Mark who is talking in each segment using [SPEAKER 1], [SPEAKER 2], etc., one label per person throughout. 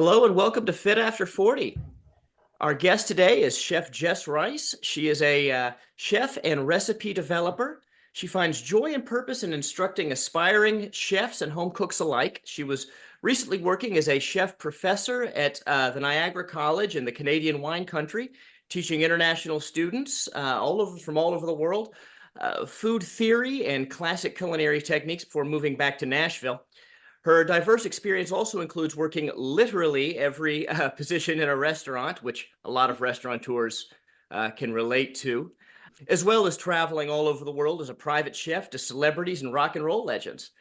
[SPEAKER 1] Hello and welcome to Fit After 40. Our guest today is Chef Jess Rice. She is a chef and recipe developer. She finds joy and purpose in instructing aspiring chefs and home cooks alike. She was recently working as a chef professor at the Niagara College in the Canadian wine country, teaching international students from all over the world food theory and classic culinary techniques before moving back to Nashville. Her diverse experience also includes working literally every position in a restaurant, which a lot of restaurateurs can relate to, as well as traveling all over the world as a private chef to celebrities and rock and roll legends.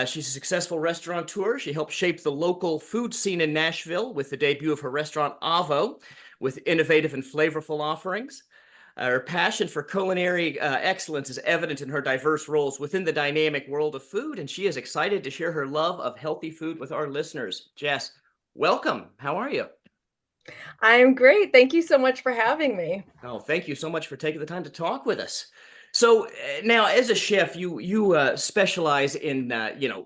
[SPEAKER 1] She's a successful restaurateur. She helped shape the local food scene in Nashville with the debut of her restaurant Avo, with innovative and flavorful offerings. Her passion for culinary excellence is evident in her diverse roles within the dynamic world of food, and she is excited to share her love of healthy food with our listeners. Jess, welcome. How are you?
[SPEAKER 2] I'm great. Thank you so much for having me.
[SPEAKER 1] Oh, thank you so much for taking the time to talk with us. So now, as a chef, you specialize in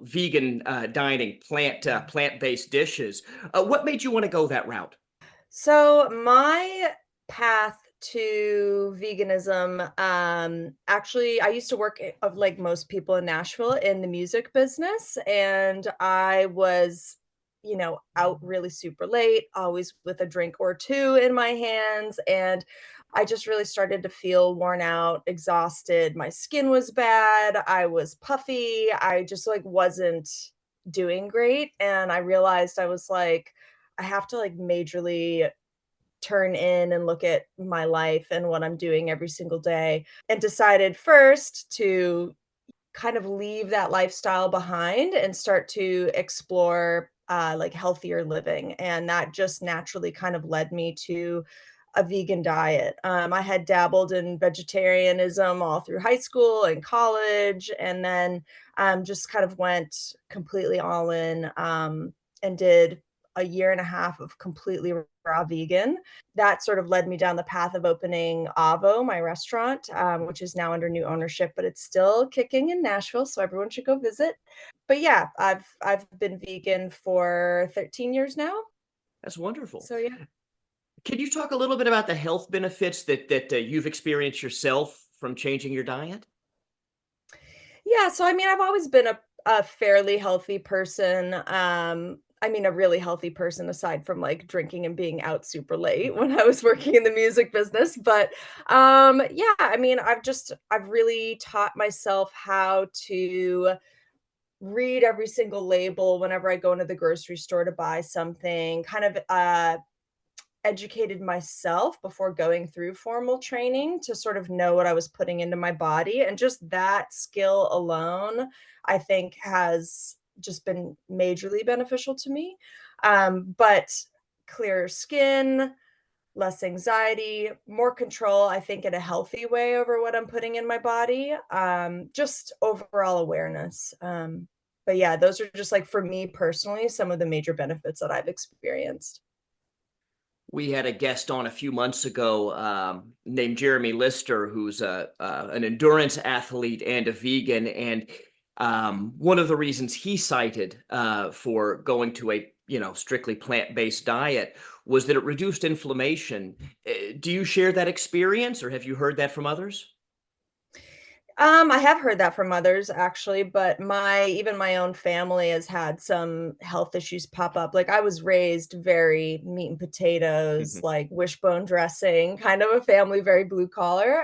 [SPEAKER 1] vegan dining, plant-based dishes. What made you want to go that route?
[SPEAKER 2] So my path to veganism, actually, I used to work of like most people in Nashville in the music business, and I was, out really super late, always with a drink or two in my hands, and I just really started to feel worn out, exhausted. My skin was bad. I was puffy. I just like wasn't doing great, and I realized I was like I have to like majorly turn in and look at my life and what I'm doing every single day, and decided first to kind of leave that lifestyle behind and start to explore like healthier living. And that just naturally kind of led me to a vegan diet. I had dabbled in vegetarianism all through high school and college, and then just kind of went completely all in, and did a year and a half of completely raw vegan. That sort of led me down the path of opening Avo, my restaurant, which is now under new ownership, but it's still kicking in Nashville, so everyone should go visit. But yeah, I've been vegan for 13 years now.
[SPEAKER 1] That's wonderful.
[SPEAKER 2] So yeah.
[SPEAKER 1] Can you talk a little bit about the health benefits that you've experienced yourself from changing your diet?
[SPEAKER 2] Yeah, so I mean, I've always been a fairly healthy person. I mean, a really healthy person aside from like drinking and being out super late
[SPEAKER 1] Mhm.
[SPEAKER 2] when I was working in the music business. But yeah, I mean, I've really taught myself how to read every single label whenever I go into the grocery store to buy something, kind of educated myself before going through formal training to sort of know what I was putting into my body. And just that skill alone, I think, has just been majorly beneficial to me. But clearer skin, less anxiety, more control, I think, in a healthy way over what I'm putting in my body. Just overall awareness. But yeah, those are just like for me personally, some of the major benefits that I've experienced.
[SPEAKER 1] We had a guest on a few months ago named Jeremy Lister, who's an endurance athlete and a vegan. And one of the reasons he cited for going to a strictly plant-based diet was that it reduced inflammation. Do you share that experience, or have you heard that from others?
[SPEAKER 2] I have heard that from others actually, but my own family has had some health issues pop up. Like I was raised very meat and potatoes, like wishbone dressing, kind of a family, very blue collar.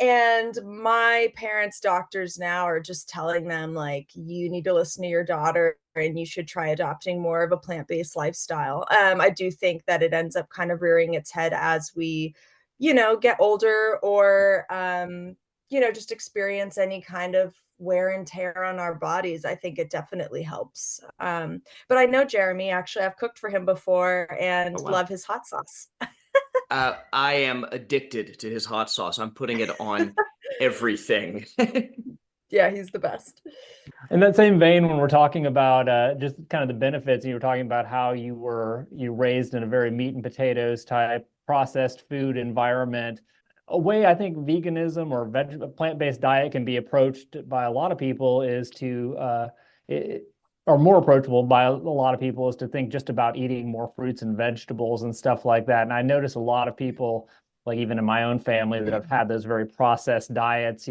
[SPEAKER 2] And my parents' doctors now are just telling them like you need to listen to your daughter and you should try adopting more of a plant-based lifestyle. I do think that it ends up kind of rearing its head as we, get older or just experience any kind of wear and tear on our bodies. I think it definitely helps. But I know Jeremy, actually, I've cooked for him before
[SPEAKER 1] Oh,
[SPEAKER 2] and
[SPEAKER 1] wow.
[SPEAKER 2] love his hot sauce.
[SPEAKER 1] I am addicted to his hot sauce. I'm putting it on everything.
[SPEAKER 2] Yeah, he's the best.
[SPEAKER 3] In that same vein, when we're talking about just kind of the benefits, you were talking about how you raised in a very meat and potatoes type processed food environment. A way I think veganism or plant-based diet can be approached by a lot of people is to or more approachable by a lot of people is to think just about eating more fruits and vegetables and stuff like that. And I notice a lot of people, like even in my own family, that have had those very processed diets,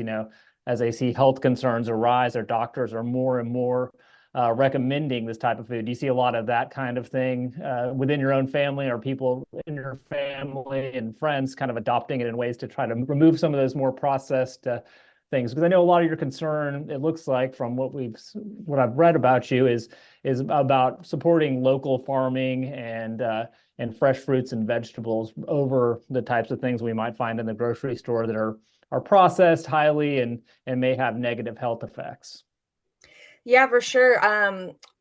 [SPEAKER 3] as they see health concerns arise, their doctors are more and more recommending this type of food. Do you see a lot of that kind of thing within your own family, or people in your family and friends kind of adopting it in ways to try to remove some of those more processed things? Because I know a lot of your concern, it looks like from what I've read about you, is about supporting local farming and fresh fruits and vegetables over the types of things we might find in the grocery store that are processed highly and may have negative health effects.
[SPEAKER 2] Yeah, for sure.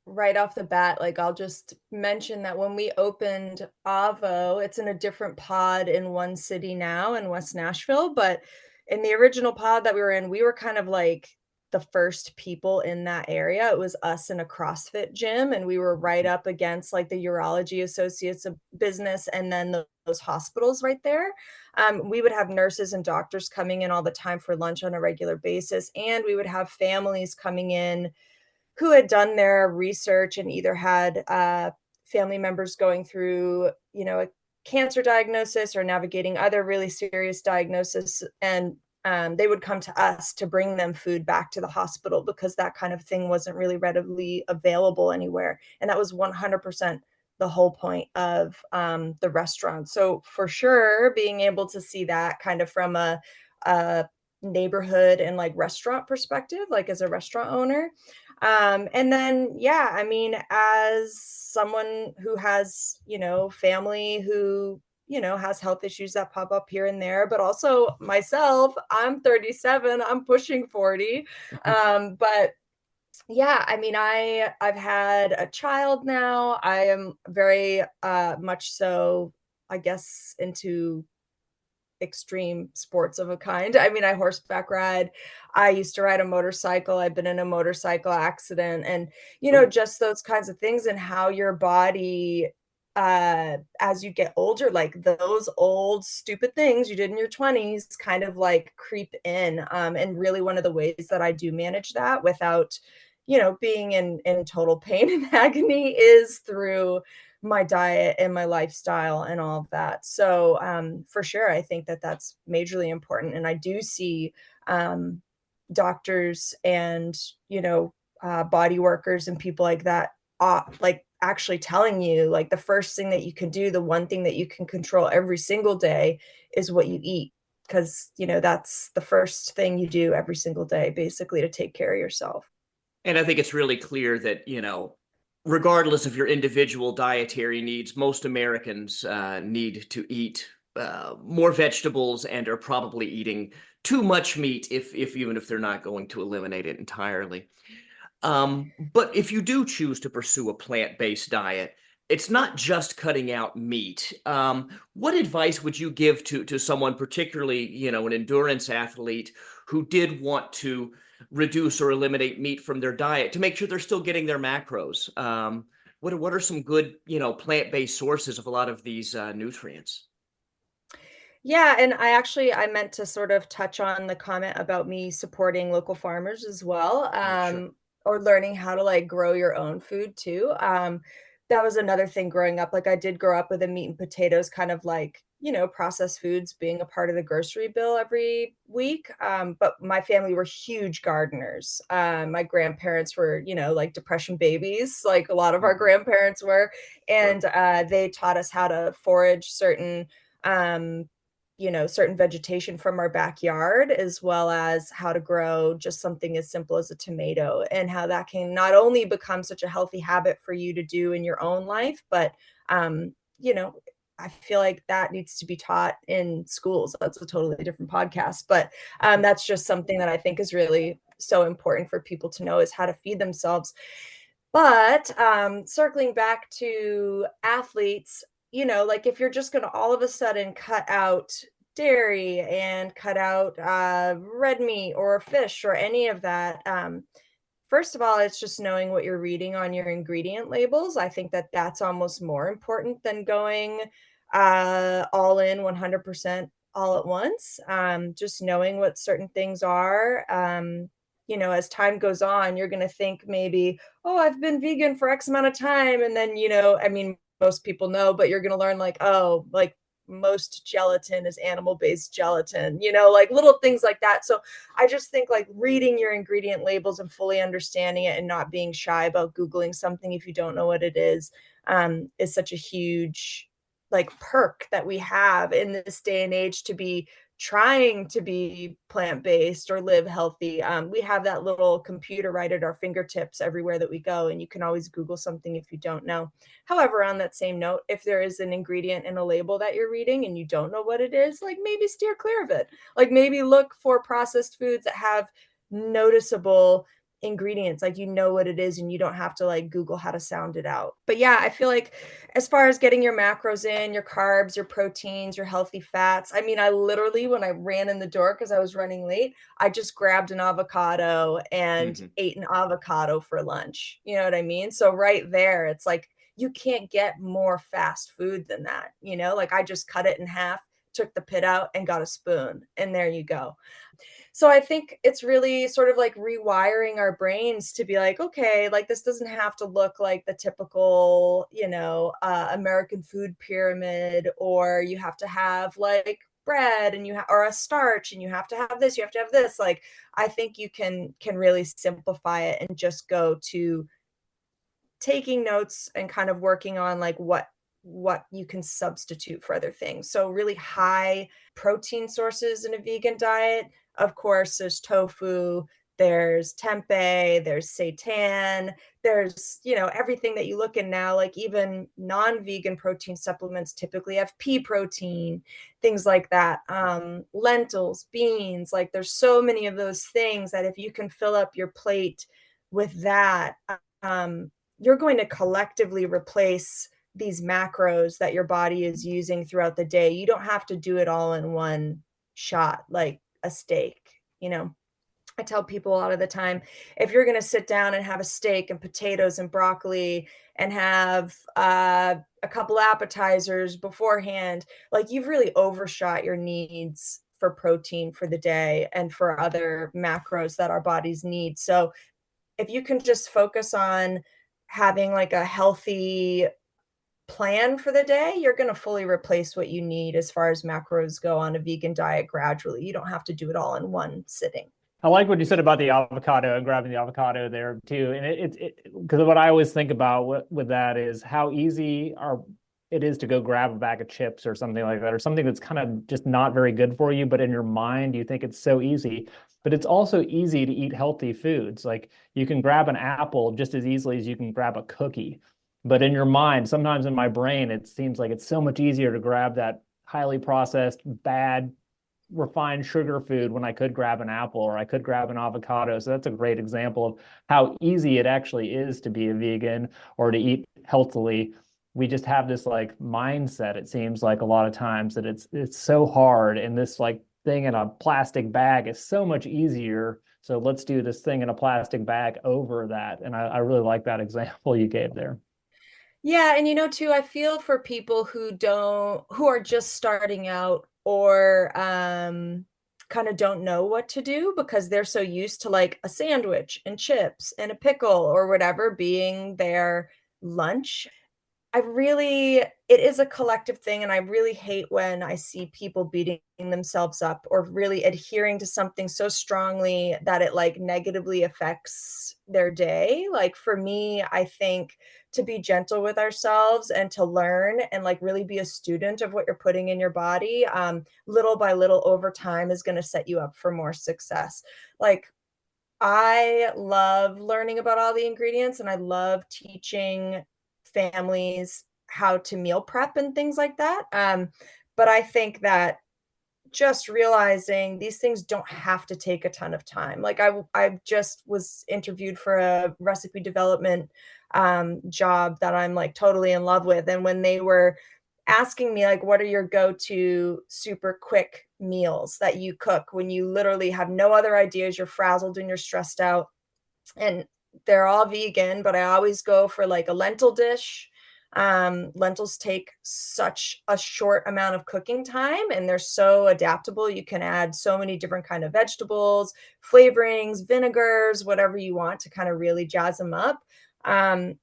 [SPEAKER 2] Right off the bat, like I'll just mention that when we opened Avo, it's in a different pod in one city now in West Nashville, but in the original pod that we were in, we were kind of like the first people in that area. It was us in a CrossFit gym, and we were right up against like the Urology Associates of Business and then those hospitals right there. We would have nurses and doctors coming in all the time for lunch on a regular basis, and we would have families coming in who had done their research and either had family members going through, a cancer diagnosis or navigating other really serious diagnosis. And they would come to us to bring them food back to the hospital because that kind of thing wasn't really readily available anywhere. And that was 100% the whole point of the restaurant. So for sure, being able to see that kind of from a neighborhood and like restaurant perspective, like as a restaurant owner, and then, yeah, I mean, as someone who has, family who, has health issues that pop up here and there, but also myself, I'm 37, I'm pushing 40. But yeah, I mean, I've had a child now. I am very much so, I guess, into extreme sports of a kind. I mean, I horseback ride. I used to ride a motorcycle. I've been in a motorcycle accident and,
[SPEAKER 1] Ooh.
[SPEAKER 2] just those kinds of things and how your body as you get older, like those old stupid things you did in your 20s kind of like creep in. And really one of the ways that I do manage that without, being in total pain and agony is through my diet and my lifestyle and all of that. So, for sure, I think that that's majorly important. And I do see doctors and, body workers and people like that, like actually telling you, like, the first thing that you can do, the one thing that you can control every single day is what you eat. Because, that's the first thing you do every single day, basically, to take care of yourself.
[SPEAKER 1] And I think it's really clear that, regardless of your individual dietary needs, most Americans need to eat more vegetables and are probably eating too much meat if even if they're not going to eliminate it entirely. But if you do choose to pursue a plant-based diet, it's not just cutting out meat. What advice would you give to someone, particularly, an endurance athlete who did want to reduce or eliminate meat from their diet to make sure they're still getting their macros? What are some good, plant-based sources of a lot of these nutrients?
[SPEAKER 2] Yeah, and I meant to sort of touch on the comment about me supporting local farmers as well,
[SPEAKER 1] Oh, sure.
[SPEAKER 2] or learning how to like grow your own food too. That was another thing growing up. Like I did grow up with a meat and potatoes kind of like, processed foods being a part of the grocery bill every week. But my family were huge gardeners. My grandparents were, like depression babies, like a lot of our
[SPEAKER 1] Mhm.
[SPEAKER 2] grandparents were,
[SPEAKER 1] Sure.
[SPEAKER 2] and they taught us how to forage um certain vegetation from our backyard, as well as how to grow just something as simple as a tomato, and how that can not only become such a healthy habit for you to do in your own life, but, you know, I feel like that needs to be taught in schools. That's a totally different podcast, but, that's just something that I think is really so important for people to know is how to feed themselves. But, circling back to athletes, like if you're just gonna all of a sudden cut out dairy and cut out, red meat or fish or any of that, first of all, it's just knowing what you're reading on your ingredient labels. I think that that's almost more important than going, all in 100% all at once. Just knowing what certain things are, as time goes on, you're going to think maybe, oh, I've been vegan for X amount of time. And then, I mean, most people know, but you're going to learn like, oh, like most gelatin is animal-based gelatin, like little things like that. So I just think like reading your ingredient labels and fully understanding it and not being shy about Googling something if you don't know what it is such a huge like perk that we have in this day and age to be trying to be plant-based or live healthy. We have that little computer right at our fingertips everywhere that we go, and you can always Google something if you don't know. However, on that same note, if there is an ingredient in a label that you're reading and you don't know what it is, like maybe steer clear of it. Like maybe look for processed foods that have noticeable ingredients, like what it is and you don't have to like Google how to sound it out. But yeah, I feel like as far as getting your macros in, your carbs, your proteins, your healthy fats, I mean, I literally, when I ran in the door because I was running late, I just grabbed an avocado and ate an avocado for lunch. You know what I mean? So right there, it's like you can't get more fast food than that. Like I just cut it in half, took the pit out and got a spoon, and there you go. So I think it's really sort of like rewiring our brains to be like, okay, like this doesn't have to look like the typical, American food pyramid, or you have to have like bread and or a starch and you have to have this, you have to have this. Like, I think you can really simplify it and just go to taking notes and kind of working on like what you can substitute for other things. So really high protein sources in a vegan diet. Of course, there's tofu, there's tempeh, there's seitan, there's, everything that you look in now, like even non-vegan protein supplements typically have pea protein, things like that. Lentils, beans, like there's so many of those things that if you can fill up your plate with that, you're going to collectively replace these macros that your body is using throughout the day. You don't have to do it all in one shot, like a steak. I tell people a lot of the time, if you're going to sit down and have a steak and potatoes and broccoli and have a couple appetizers beforehand, like you've really overshot your needs for protein for the day and for other macros that our bodies need. So if you can just focus on having like a healthy plan for the day, you're going to fully replace what you need as far as macros go on a vegan diet gradually. You don't have to do it all in one sitting.
[SPEAKER 3] I like what you said about the avocado and grabbing the avocado there too. And because what I always think about with that is how easy it is to go grab a bag of chips or something like that, or something that's kind of just not very good for you, but in your mind you think it's so easy. But it's also easy to eat healthy foods. Like you can grab an apple just as easily as you can grab a cookie. But in your mind, sometimes in my brain, it seems like it's so much easier to grab that highly processed, bad, refined sugar food when I could grab an apple or I could grab an avocado. So that's a great example of how easy it actually is to be a vegan or to eat healthily. We just have this like mindset, it seems like a lot of times, that it's so hard, and this like thing in a plastic bag is so much easier. So let's do this thing in a plastic bag over that. And I really like that example you gave there.
[SPEAKER 2] Yeah, and too, I feel for people who are just starting out or kind of don't know what to do because they're so used to like a sandwich and chips and a pickle or whatever being their lunch. It is a collective thing, and I really hate when I see people beating themselves up or really adhering to something so strongly that it like negatively affects their day. Like for me, I think to be gentle with ourselves and to learn and like really be a student of what you're putting in your body, little by little over time is going to set you up for more success. Like I love learning about all the ingredients and I love teaching families how to meal prep and things like that. But I think that just realizing these things don't have to take a ton of time. Like I just was interviewed for a recipe development job that I'm like totally in love with. And when they were asking me like, what are your go-to super quick meals that you cook when you literally have no other ideas, you're frazzled and you're stressed out, and they're all vegan, but I always go for like a lentil dish, Lentils take such a short amount of cooking time, and they're so adaptable. You can add so many different kind of vegetables, flavorings, vinegars, whatever you want to kind of really jazz them up. Um,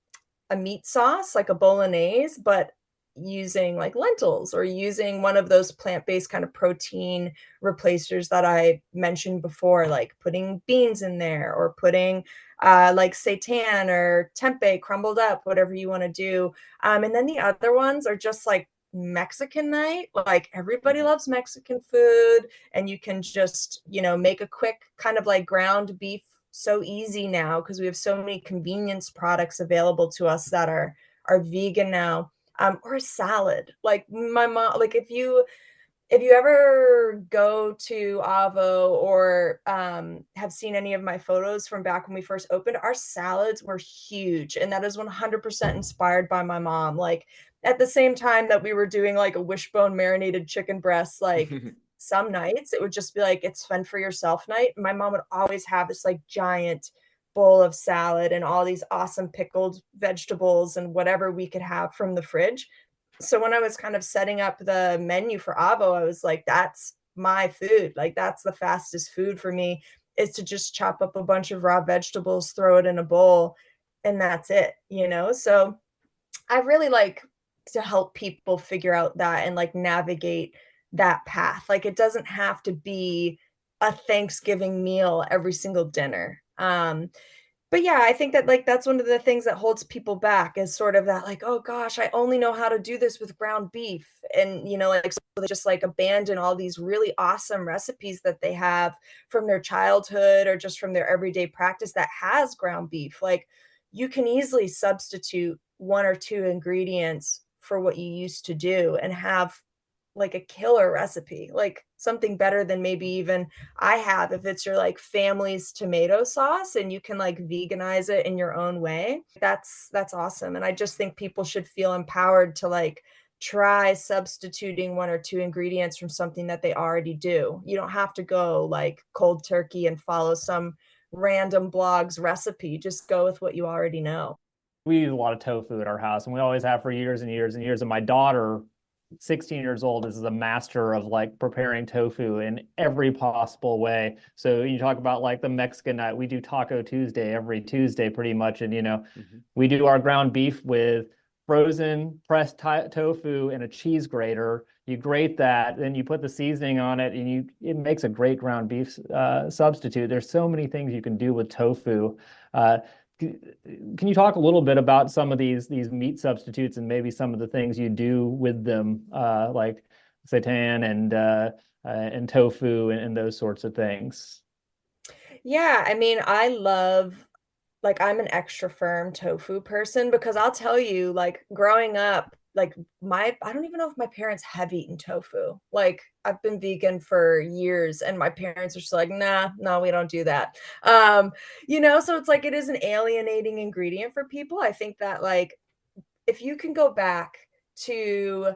[SPEAKER 2] a meat sauce, like a bolognese, but using like lentils or using one of those plant-based kind of protein replacers that I mentioned before, like putting beans in there or putting like seitan or tempeh crumbled up, whatever you want to do. And then the other ones are just like Mexican night. Like everybody
[SPEAKER 1] Mhm.
[SPEAKER 2] loves Mexican food, and you can just, make a quick kind of like ground beef so easy now because we have so many convenience products available to us that are vegan now. Or a salad. Like my mom, like if you ever go to Avo or have seen any of my photos from back when we first opened, our salads were huge. And that is 100% inspired by my mom. Like at the same time that we were doing like a wishbone marinated chicken breast, like some nights it would just be like, it's fun for yourself night. My mom would always have this like giant bowl of salad and all these awesome pickled vegetables and whatever we could have from the fridge. So when I was kind of setting up the menu for Avo, I was like, that's my food. Like that's the fastest food for me is to just chop up a bunch of raw vegetables, throw it in a bowl, and that's it. So I really like to help people figure out that and like navigate that path. Like it doesn't have to be a Thanksgiving meal every single dinner. But yeah, I think that, like, that's one of the things that holds people back is sort of that, like, "Oh gosh, I only know how to do this with ground beef." And, like, so they just, like, abandon all these really awesome recipes that they have from their childhood or just from their everyday practice that has ground beef. Like, you can easily substitute 1 or 2 ingredients for what you used to do and have, like, a killer recipe, like, something better than maybe even I have if it's your, like, family's tomato sauce and you can, like, veganize it in your own way. That's awesome, and I just think people should feel empowered to, like, try substituting 1 or 2 ingredients from something that they already do. You don't have to go, like, cold turkey and follow some random blog's recipe, just go with what you already know.
[SPEAKER 3] We use a lot of tofu at our house, and we always have for years and years and years. And my daughter, 16 years old, is a master of like preparing tofu in every possible way. So you talk about like the Mexican night, we do Taco Tuesday every Tuesday pretty much. And
[SPEAKER 1] Mhm.
[SPEAKER 3] we do our ground beef with frozen pressed tofu and a cheese grater. You grate that, then you put the seasoning on it, and it makes a great ground beef substitute. There's so many things you can do with tofu. Uh, can you talk a little bit about some of these meat substitutes and maybe some of the things you do with them, like seitan and tofu and those sorts of things?
[SPEAKER 2] Yeah, I mean, I love like, I'm an extra firm tofu person because I'll tell you, like, growing up, like, my I don't even know if my parents have eaten tofu. Like, I've been vegan for years, and my parents are still like, "Nah, no, we don't do that." So it's like it is an alienating ingredient for people. I think that, like, if you can go back to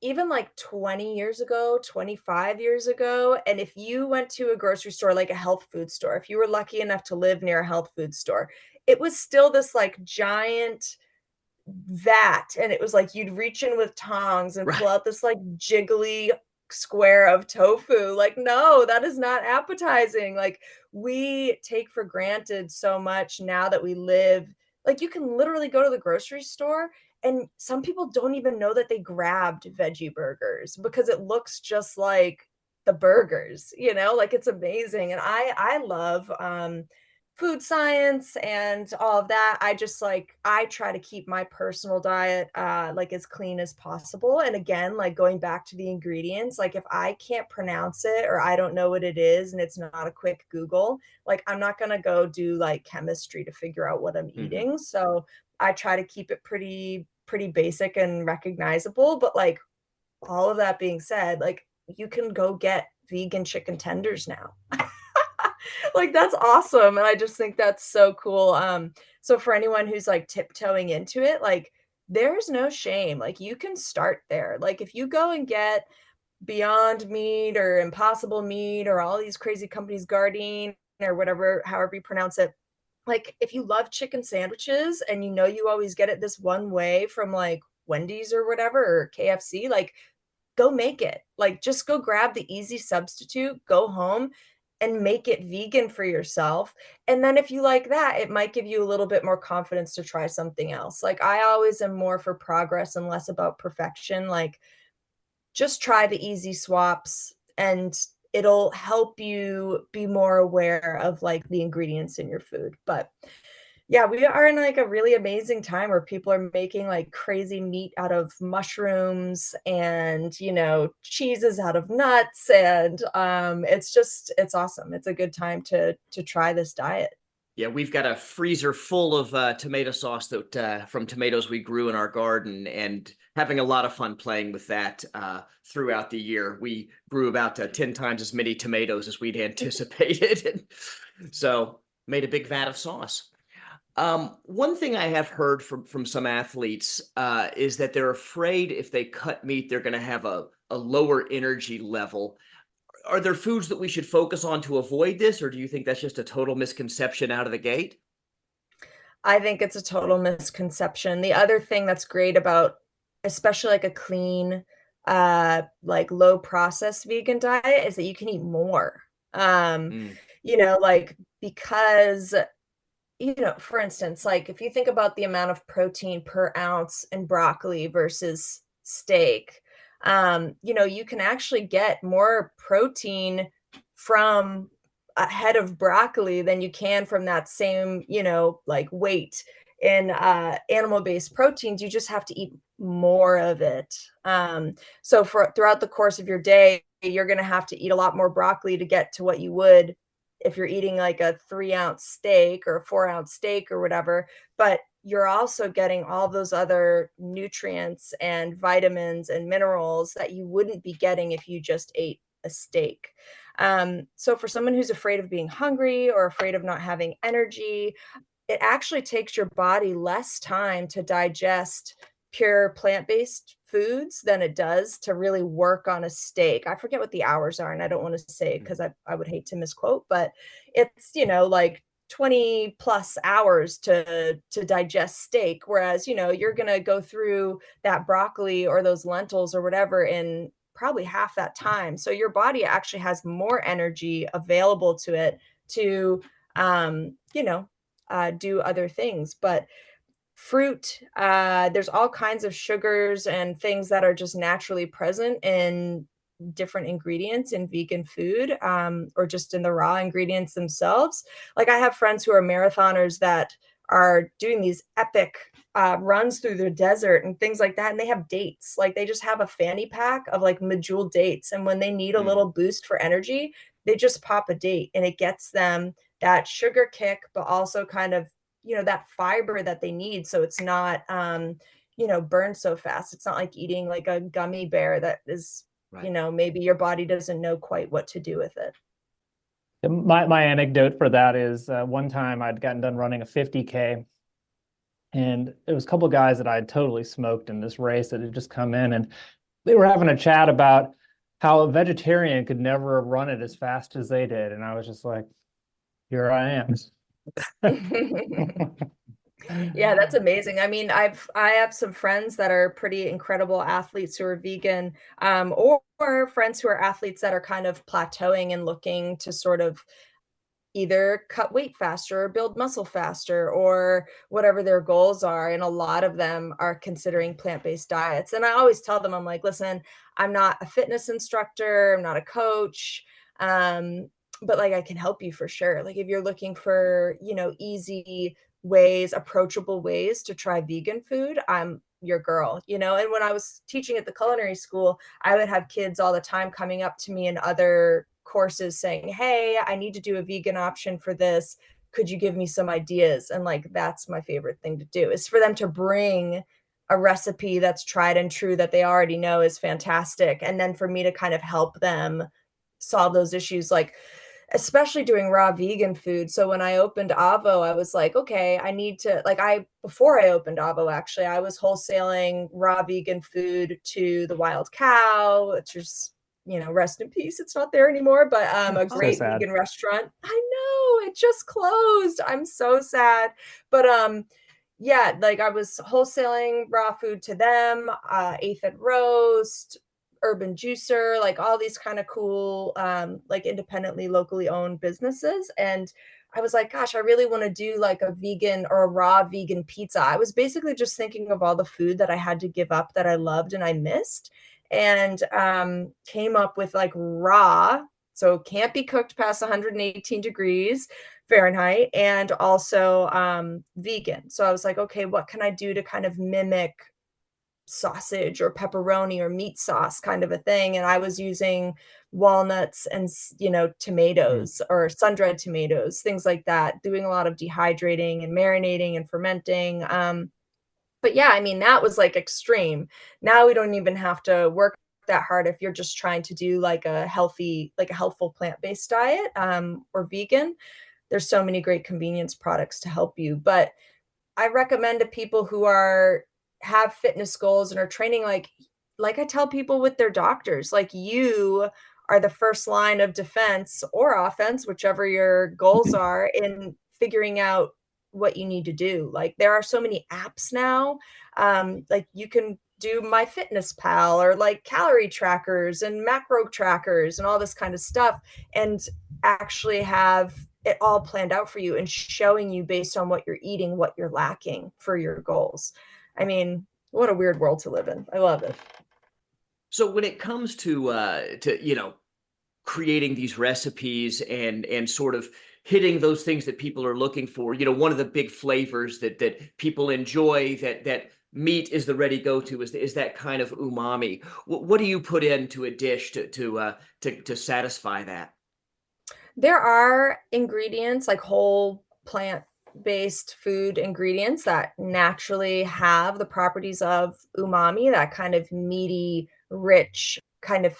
[SPEAKER 2] even like 20 years ago, 25 years ago, and if you went to a grocery store, like a health food store, if you were lucky enough to live near a health food store, it was still this like giant vat, and it was like you'd reach in with tongs and
[SPEAKER 1] Right.
[SPEAKER 2] pull out this like jiggly square of tofu. Like, no, that is not appetizing. Like, we take for granted so much now that we live. Like, you can literally go to the grocery store, and some people don't even know that they grabbed veggie burgers because it looks just like the burgers. Like it's amazing. And I love food science and all of that. I just like I try to keep my personal diet like as clean as possible. And again, like going back to the ingredients, like if I can't pronounce it or I don't know what it is and it's not a quick Google, like I'm not going to go do like chemistry to figure out what I'm
[SPEAKER 1] Mhm.
[SPEAKER 2] eating. So I try to keep it pretty basic and recognizable, but like all of that being said, like you can go get vegan chicken tenders now. Like, that's awesome, and I just think that's so cool, so for anyone who's, like, tiptoeing into it, like, there's no shame, like, you can start there, like, if you go and get Beyond Meat or Impossible Meat or all these crazy companies, Gardein or whatever however you pronounce it, like if you love chicken sandwiches and you know you always get it this one way from like Wendy's or whatever or KFC, like go make it. Like just go grab the easy substitute, go home and make it vegan for yourself. And then if you like that, it might give you a little bit more confidence to try something else. Like I always am more for progress and less about perfection. Like just try the easy swaps and it'll help you be more aware of like the ingredients in your food. But yeah, we are in like a really amazing time where people are making like crazy meat out of mushrooms and, you know, cheeses out of nuts and it's awesome. It's a good time to try this diet.
[SPEAKER 1] Yeah, we've got a freezer full of tomato sauce that from tomatoes we grew in our garden, and having a lot of fun playing with that throughout the year. We grew about 10 times as many tomatoes as we'd anticipated. So made a big vat of sauce. One thing I have heard from some athletes is that they're afraid if they cut meat, they're going to have a lower energy level. Are there foods that we should focus on to avoid this, or do you think that's just a total misconception out of the gate?
[SPEAKER 2] I think it's a total misconception. The other thing that's great about especially like a clean, like low processed vegan diet is that you can eat more. Um,
[SPEAKER 1] Mm,
[SPEAKER 2] you know, like because you know, for instance, like if you think about the amount of protein per ounce in broccoli versus steak, you know, you can actually get more protein from a head of broccoli than you can from that same, you know, like weight in animal-based proteins. You just have to eat more of it. So for throughout the course of your day, you're going to have to eat a lot more broccoli to get to what you would if you're eating like a 3-ounce steak or a 4-ounce steak or whatever, but you're also getting all those other nutrients and vitamins and minerals that you wouldn't be getting if you just ate a steak. So for someone who's afraid of being hungry or afraid of not having energy, it actually takes your body less time to digest pure plant-based foods than it does to really work on a steak. I forget what the hours are, and I don't want to say
[SPEAKER 1] mm,
[SPEAKER 2] because I would hate to misquote, but it's, you know, like 20 plus hours to digest steak. Whereas, you know, you're gonna go through that broccoli or those lentils or whatever in probably half that time. So your body actually has more energy available to it to you know, do other things. But fruit, there's all kinds of sugars and things that are just naturally present in different ingredients in vegan food, or just in the raw ingredients themselves. Like I have friends who are marathoners that are doing these epic runs through the desert and things like that, and they have dates. Like they just have a fanny pack of like medjool dates, and when they need a
[SPEAKER 1] mm.
[SPEAKER 2] little boost for energy, they just pop a date, and it gets them that sugar kick, but also kind of, you know, that fiber that they need so it's not you know, burned so fast. It's not like eating like a gummy bear that is, you
[SPEAKER 1] Right.
[SPEAKER 2] know, maybe your body doesn't know quite what to do with it.
[SPEAKER 3] My anecdote for that is one time I'd gotten done running a 50K, and it was a couple of guys that I had totally smoked in this race that had just come in, and they were having a chat about how a vegetarian could never run it as fast as they did. And I was just like, here I am.
[SPEAKER 2] Yeah, that's amazing. I mean, I have some friends that are pretty incredible athletes who are vegan, or friends who are athletes that are kind of plateauing and looking to sort of either cut weight faster or build muscle faster or whatever their goals are. And a lot of them are considering plant-based diets. And I always tell them, I'm like, listen, I'm not a fitness instructor, I'm not a coach. Um, but like I can help you for sure. Like if you're looking for, you know, easy ways, approachable ways to try vegan food, I'm your girl, you know. And when I was teaching at the culinary school, I would have kids all the time coming up to me in other courses saying, "Hey, I need to do a vegan option for this. Could you give me some ideas?" And like that's my favorite thing to do is for them to bring a recipe that's tried and true that they already know is fantastic, and then for me to kind of help them solve those issues, like especially doing raw vegan food. So when I opened Avo, I was like, okay, I need to like I before I opened Avo, actually, I was wholesaling raw vegan food to the Wild Cow, which is rest in peace, it's not there anymore, but a
[SPEAKER 3] So
[SPEAKER 2] great
[SPEAKER 3] sad.
[SPEAKER 2] vegan restaurant. I know, it just closed. I'm so sad. But yeah, like I was wholesaling raw food to them, Eighth and Roast, Urban Juicer, like all these kind of cool, like independently, locally owned businesses. And I was like, gosh, I really want to do like a vegan or a raw vegan pizza. I was basically just thinking of all the food that I had to give up that I loved and I missed, and came up with like raw, so can't be cooked past 118 degrees Fahrenheit, and also vegan. So I was like, okay, what can I do to kind of mimic sausage or pepperoni or meat sauce kind of a thing? And I was using walnuts and
[SPEAKER 3] Mm.
[SPEAKER 2] tomatoes or sun-dried tomatoes, things like that, doing a lot of dehydrating and marinating and fermenting. But yeah, I mean, that was like extreme. Now we don't even have to work that hard if you're just trying to do like a healthy, like a healthful plant-based diet, or vegan. There's so many great convenience products to help you. But I recommend to people who have fitness goals and are training, like I tell people with their doctors, like you are the first line of defense or offense, whichever your goals are, in figuring out what you need to do. Like there are so many apps now. Like you can do MyFitnessPal or like calorie trackers and macro trackers and all this kind of stuff, and actually have it all planned out for you and showing you based on what you're eating, what you're lacking for your goals. I mean, what a weird world to live in. I love it.
[SPEAKER 1] So when it comes to creating these recipes and sort of hitting those things that people are looking for, one of the big flavors that people enjoy, that meat is the ready go-to, is that kind of umami. What do you put into a dish to satisfy that?
[SPEAKER 2] There are ingredients, like whole plant-based food ingredients, that naturally have the properties of umami, that kind of meaty, rich kind of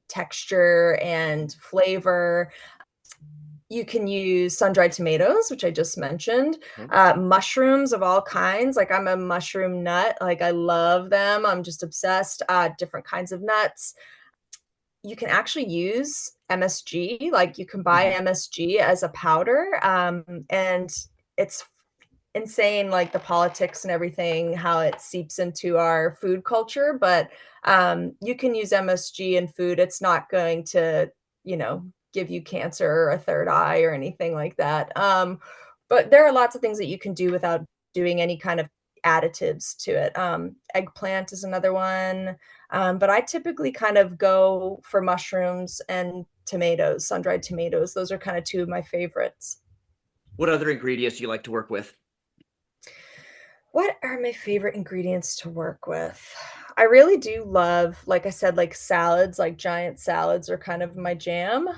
[SPEAKER 2] texture and flavor. You can use sun-dried tomatoes, which I just mentioned,
[SPEAKER 1] Okay.
[SPEAKER 2] mushrooms of all kinds. Like I'm a mushroom nut, like I love them. I'm just obsessed. Different kinds of nuts. You can actually use MSG, like you can buy
[SPEAKER 1] Mhm.
[SPEAKER 2] MSG as a powder, and it's insane, like the politics and everything, how it seeps into our food culture. But you can use MSG in food. It's not going to, give you cancer or a third eye or anything like that. But there are lots of things that you can do without doing any kind of additives to it. Eggplant is another one. But I typically kind of go for mushrooms and tomatoes, sun-dried tomatoes. Those are kind of two of my favorites.
[SPEAKER 1] What other ingredients do you like to work with?
[SPEAKER 2] What are my favorite ingredients to work with? I really do love, like I said, like salads, like giant salads are kind of my jam.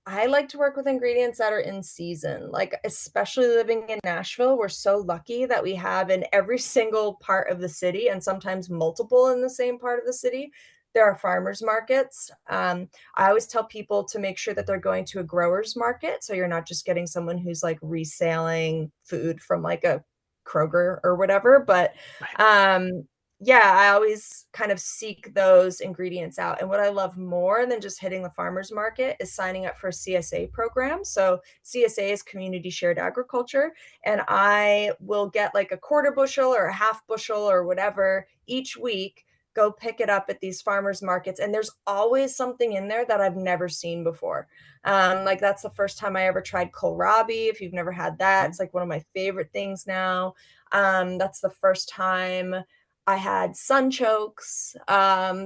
[SPEAKER 2] I like to work with ingredients that are in season, like especially living in Nashville. We're so lucky that we have in every single part of the city, and sometimes multiple in the same part of the city, there are farmers markets. I always tell people to make sure that they're going to a grower's market. So you're not just getting someone who's like reselling food from like a Kroger or whatever. But
[SPEAKER 1] Right.
[SPEAKER 2] yeah, I always kind of seek those ingredients out. And what I love more than just hitting the farmers market is signing up for a CSA program. So CSA is community shared agriculture. And I will get like a quarter bushel or a half bushel or whatever each week, go pick it up at these farmers markets. And there's always something in there that I've never seen before. Like that's the first time I ever tried kohlrabi. If you've never had that,
[SPEAKER 1] Mhm.
[SPEAKER 2] it's like one of my favorite things now. That's the first time I had sunchokes.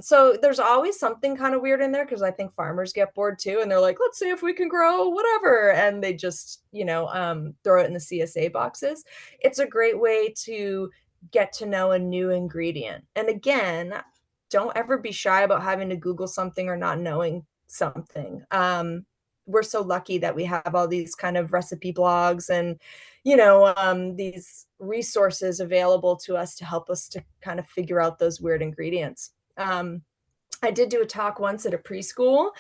[SPEAKER 2] So there's always something kind of weird in there because I think farmers get bored too, and they're like, let's see if we can grow whatever, and they just throw it in the CSA boxes. It's a great way to get to know a new ingredient. And again, don't ever be shy about having to Google something or not knowing something. We're so lucky that we have all these kind of recipe blogs and these resources available to us to help us to kind of figure out those weird ingredients. I did do a talk once at a preschool,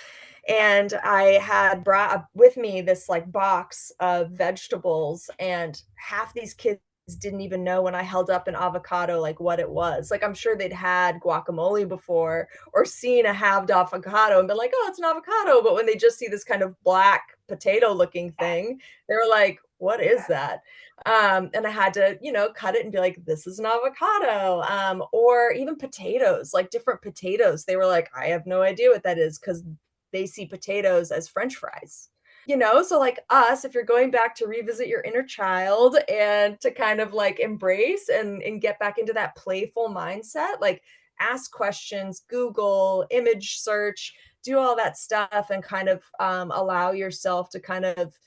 [SPEAKER 2] and I had brought with me this like box of vegetables, and half these kids didn't even know when I held up an avocado, like what it was. Like I'm sure they'd had guacamole before or seen a halved avocado and been like, oh, it's an avocado. But when they just see this kind of black potato looking thing, they were like, what is that? And I had to, cut it and be like, this is an avocado. Or even potatoes, like different potatoes. They were like, I have no idea what that is because they see potatoes as French fries. So like us, if you're going back to revisit your inner child and to kind of like embrace and get back into that playful mindset, like ask questions, Google, image search, do all that stuff and kind of allow yourself to kind of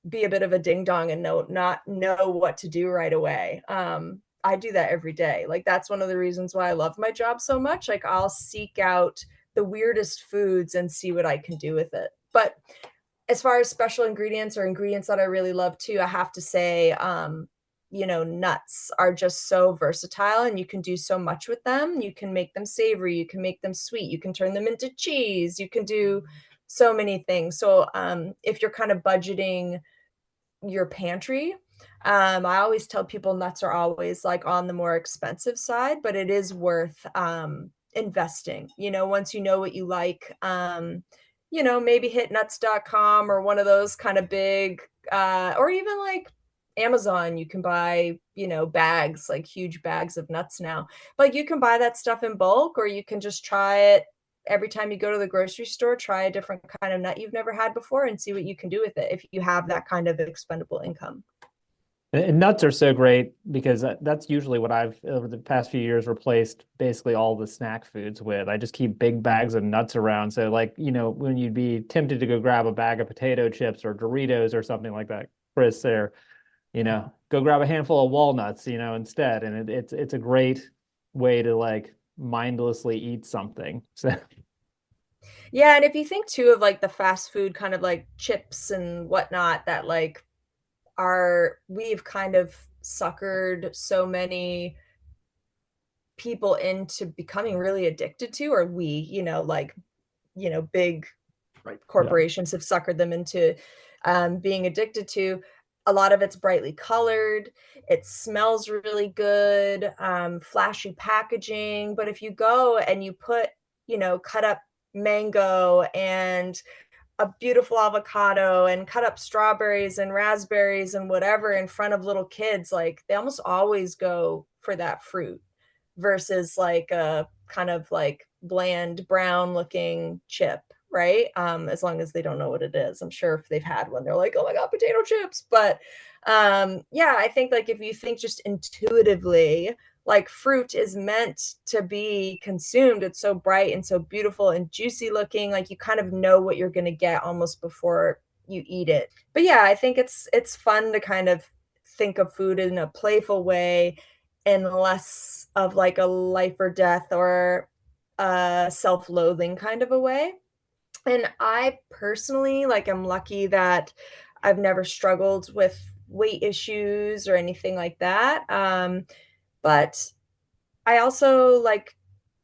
[SPEAKER 2] be a bit of a ding dong and not know what to do right away. I do that every day. Like that's one of the reasons why I love my job so much. Like I'll seek out the weirdest foods and see what I can do with it. But as far as special ingredients or ingredients that I really love too, I have to say, nuts are just so versatile and you can do so much with them. You can make them savory, you can make them sweet, you can turn them into cheese, you can do so many things. So if you're kind of budgeting your pantry, I always tell people nuts are always like on the more expensive side, but it is worth investing, once you know what you like. Maybe hit nuts.com or one of those kind of big, or even like Amazon, you can buy, bags, like huge bags of nuts now. But you can buy that stuff in bulk, or you can just try it every time you go to the grocery store, try a different kind of nut you've never had before and see what you can do with it if you have that kind of expendable income.
[SPEAKER 3] And nuts are so great because that's usually what I've, over the past few years, replaced basically all the snack foods with. I just keep big bags of nuts around. So, like, when you'd be tempted to go grab a bag of potato chips or Doritos or something like that, Chris, there, go grab a handful of walnuts, instead. And it's a great way to like mindlessly eat something. So,
[SPEAKER 2] Yeah, and if you think too of like the fast food kind of like chips and whatnot that like we've kind of suckered so many people into becoming really addicted to, or big
[SPEAKER 1] Right.
[SPEAKER 2] corporations have suckered them into being addicted to. A lot of it's brightly colored. It smells really good, flashy packaging. But if you go and you put, cut up mango and a beautiful avocado and cut up strawberries and raspberries and whatever in front of little kids, like they almost always go for that fruit versus like a kind of like bland brown looking chip, right? As long as they don't know what it is. I'm sure if they've had one, they're like, oh my God, potato chips. But yeah, I think like if you think just intuitively, like fruit is meant to be consumed. It's so bright and so beautiful and juicy looking. Like you kind of know what you're going to get almost before you eat it. But yeah, I think it's fun to kind of think of food in a playful way and less of like a life or death or a self-loathing kind of a way. And I personally, like, I'm lucky that I've never struggled with weight issues or anything like that. But I also like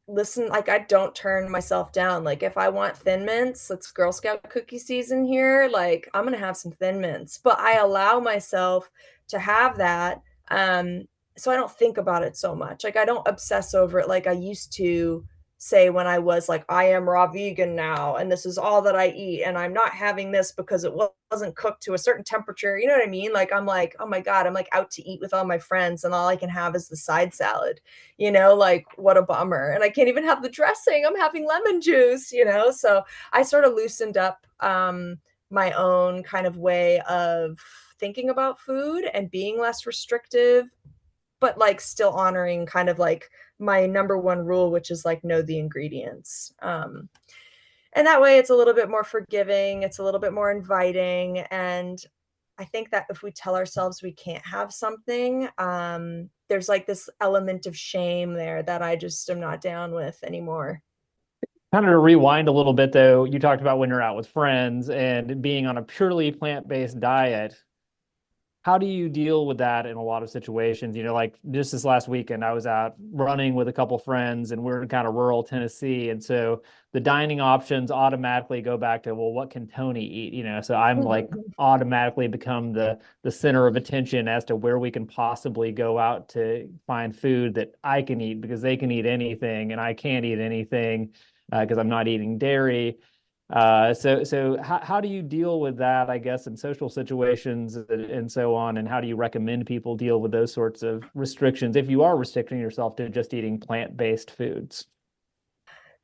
[SPEAKER 2] listen, like I don't turn myself down. Like if I want Thin Mints, it's Girl Scout cookie season here, like I'm gonna have some Thin Mints, but I allow myself to have that. So I don't think about it so much. Like I don't obsess over it like I used to say when I was like, I am raw vegan now, and this is all that I eat, and I'm not having this because it wasn't cooked to a certain temperature. You know what I mean? Like I'm like, oh my God, I'm like out to eat with all my friends, and all I can have is the side salad, like what a bummer. And I can't even have the dressing. I'm having lemon juice, So I sort of loosened up my own kind of way of thinking about food and being less restrictive, but like still honoring kind of like my number one rule, which is like know the ingredients. And that way it's a little bit more forgiving, it's a little bit more inviting. And I think that if we tell ourselves we can't have something, there's like this element of shame there that I just am not down with anymore.
[SPEAKER 3] kind of to rewind a little bit, though, you talked about when you're out with friends and being on a purely plant-based diet. how do you deal with that in a lot of situations? Like just this last weekend, I was out running with a couple friends and we're in kind of rural Tennessee. And so the dining options automatically go back to, well, what can Tony eat? So I'm like automatically become the center of attention as to where we can possibly go out to find food that I can eat, because they can eat anything and I can't eat anything because I'm not eating dairy. So how do you deal with that, I guess, in social situations and so on? And how do you recommend people deal with those sorts of restrictions if you are restricting yourself to just eating plant-based foods?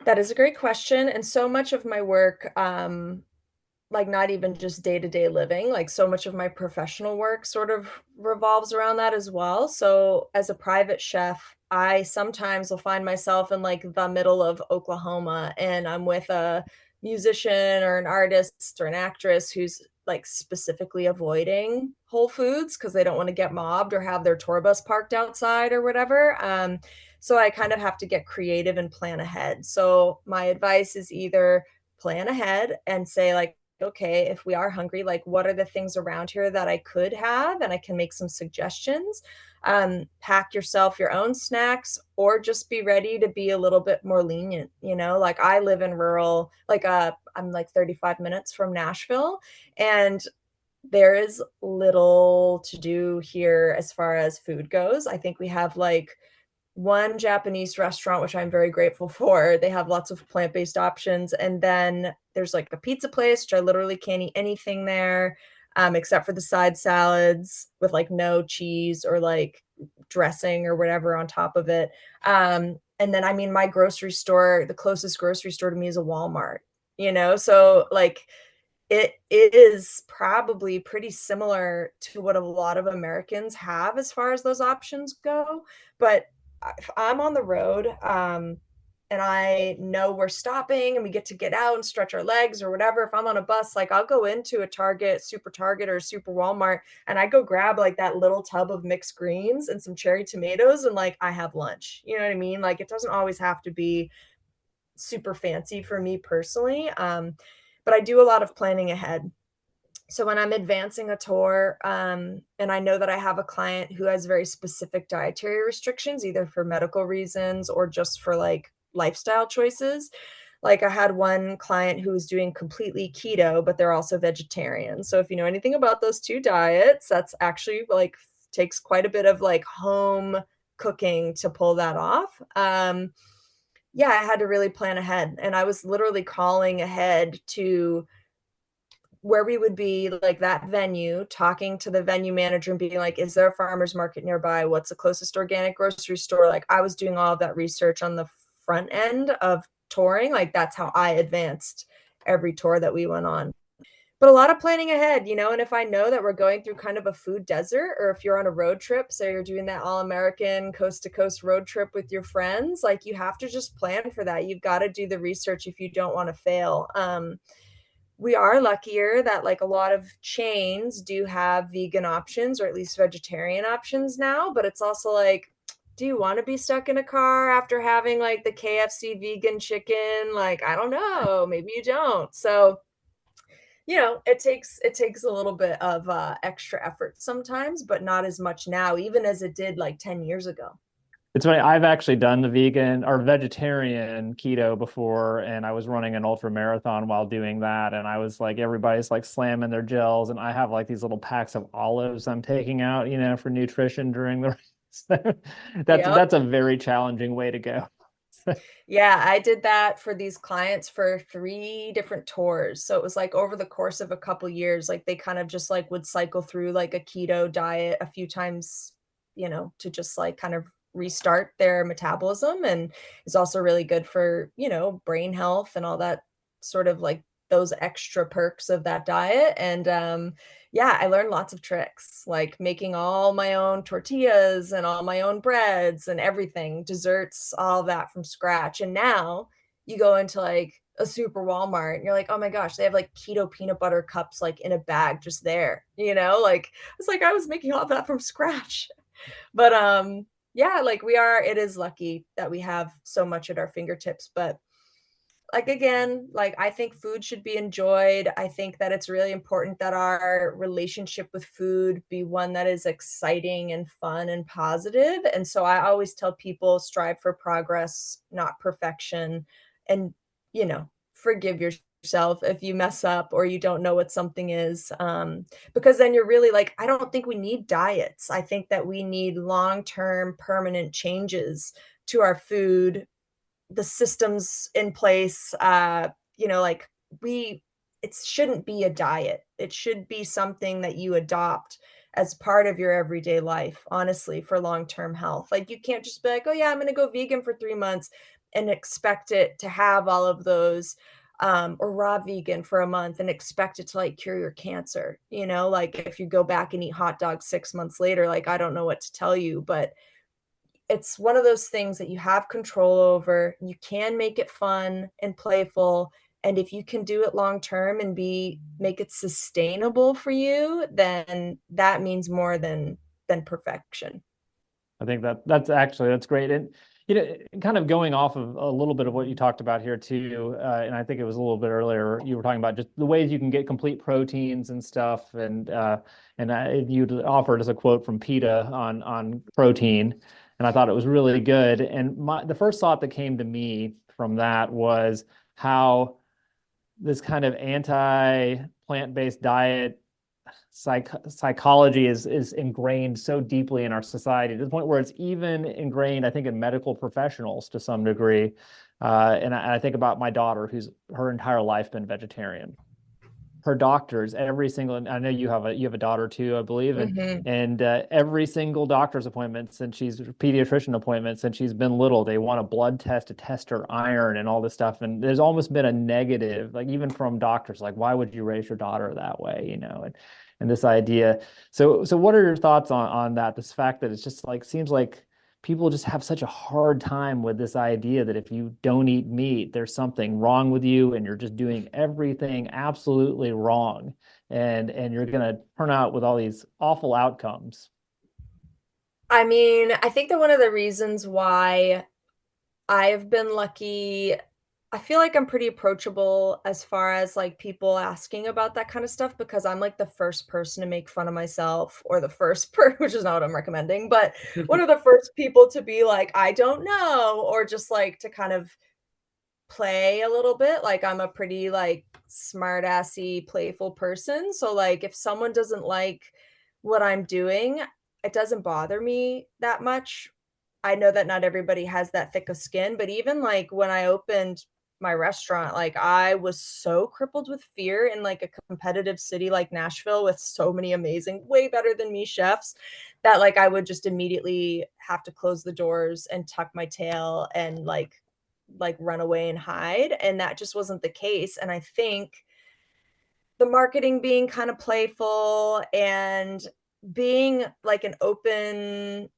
[SPEAKER 2] That is a great question. And so much of my work, like not even just day-to-day living, like so much of my professional work sort of revolves around that as well. So as a private chef, I sometimes will find myself in like the middle of Oklahoma and I'm with a musician or an artist or an actress who's like specifically avoiding Whole Foods because they don't want to get mobbed or have their tour bus parked outside or whatever. So I kind of have to get creative and plan ahead. So my advice is either plan ahead and say like, okay, if we are hungry, like what are the things around here that I could have? And I can make some suggestions. Pack yourself your own snacks or just be ready to be a little bit more lenient. Like I live in rural, like I'm like 35 minutes from Nashville, and there is little to do here as far as food goes. I think we have like one Japanese restaurant, which I'm very grateful for. They have lots of plant-based options. And then there's like a pizza place, which I literally can't eat anything there, except for the side salads with like no cheese or like dressing or whatever on top of it. And then, I mean, my grocery store, the closest grocery store to me is a Walmart, So like it is probably pretty similar to what a lot of Americans have as far as those options go. But if I'm on the road, and I know we're stopping and we get to get out and stretch our legs or whatever, if I'm on a bus, like I'll go into a Super Target or Super Walmart and I go grab like that little tub of mixed greens and some cherry tomatoes and like I have lunch. You know what I mean? Like it doesn't always have to be super fancy for me personally. But I do a lot of planning ahead. So when I'm advancing a tour, and I know that I have a client who has very specific dietary restrictions, either for medical reasons or just for like lifestyle choices. Like I had one client who was doing completely keto, but they're also vegetarian. So if you know anything about those two diets, that's actually like takes quite a bit of like home cooking to pull that off. Yeah, I had to really plan ahead. And I was literally calling ahead to where we would be, like that venue, talking to the venue manager and being like, is there a farmer's market nearby? What's the closest organic grocery store? Like I was doing all of that research on the front end of touring. Like that's how I advanced every tour that we went on. But a lot of planning ahead, and if I know that we're going through kind of a food desert, or if you're on a road trip, so you're doing that all-American coast-to-coast road trip with your friends, like you have to just plan for that. You've got to do the research if you don't want to fail. We are luckier that like a lot of chains do have vegan options or at least vegetarian options now, but it's also like, do you want to be stuck in a car after having like the KFC vegan chicken? Like, I don't know, maybe you don't. So it takes a little bit of extra effort sometimes, but not as much now, even as it did like 10 years ago.
[SPEAKER 3] It's funny, I've actually done the vegan or vegetarian keto before, and I was running an ultra marathon while doing that. And I was like, everybody's like slamming their gels, and I have like these little packs of olives I'm taking out, for nutrition during the race.
[SPEAKER 2] Yep.
[SPEAKER 3] That's a very challenging way to go.
[SPEAKER 2] Yeah, I did that for these clients for 3 different tours. So it was like over the course of a couple years, like they kind of just like would cycle through like a keto diet a few times, to just like kind of restart their metabolism. And it's also really good for, brain health and all that sort of like those extra perks of that diet. And yeah, I learned lots of tricks, like making all my own tortillas and all my own breads and everything, desserts, all that from scratch. And now you go into like a super Walmart and you're like, oh my gosh, they have like keto peanut butter cups like in a bag just there, like it's like I was making all that from scratch. But yeah, like it is lucky that we have so much at our fingertips. But like, again, like, I think food should be enjoyed. I think that it's really important that our relationship with food be one that is exciting and fun and positive, and so I always tell people strive for progress, not perfection, and, forgive yourself if you mess up or you don't know what something is, because then you're really like, I don't think we need diets. I think that we need long-term permanent changes to our food, the systems in place, like we it shouldn't be a diet. It should be something that you adopt as part of your everyday life, honestly, for long-term health. Like you can't just be like, "Oh yeah, I'm going to go vegan for 3 months," and expect it to have all of those, or raw vegan for a month and expect it to like cure your cancer. Like if you go back and eat hot dogs 6 months later, like I don't know what to tell you, but it's one of those things that you have control over. You can make it fun and playful, and if you can do it long term and make it sustainable for you, then that means more than perfection.
[SPEAKER 3] I think that's great. And kind of going off of a little bit of what you talked about here too, and I think it was a little bit earlier, you were talking about just the ways you can get complete proteins and stuff, and you offered as a quote from PETA on protein, and I thought it was really good. And the first thought that came to me from that was how this kind of anti plant-based diet psychology is ingrained so deeply in our society to the point where it's even ingrained, I think, in medical professionals to some degree. And I think about my daughter, who's her entire life been vegetarian. Her doctors, every single, I know you have a daughter too, I believe, and
[SPEAKER 2] Mhm.
[SPEAKER 3] and every single doctor's appointment since she's pediatrician appointment since she's been little, they want a blood test to test her iron and all this stuff. And there's almost been a negative, like even from doctors, like why would you raise your daughter that way, and this idea. So what are your thoughts on that? This fact that it's just like seems like people just have such a hard time with this idea that if you don't eat meat, there's something wrong with you and you're just doing everything absolutely wrong. And you're going to turn out with all these awful outcomes.
[SPEAKER 2] I mean, I think that one of the reasons why I've been lucky. I feel like I'm pretty approachable as far as, like, people asking about that kinda stuff because I'm, like, the first person to make fun of myself or the first which is not what I'm recommending, but one of the first people to be like, "I don't know," or just, like, to kind of play a little bit. Like, I'm a pretty, like, smart-assy, playful person, so, like, if someone doesn't like what I'm doing, it doesn't bother me that much. I know that not everybody has that thick of skin, but even, like, when I opened my restaurant, like, I was so crippled with fear in, like, a competitive city like Nashville with so many amazing, way better than me chefs that, like, I would just immediately have to close the doors and tuck my tail and, like run away and hide, and that just wasn't the case. And I think the marketing being kind of playful and being like an open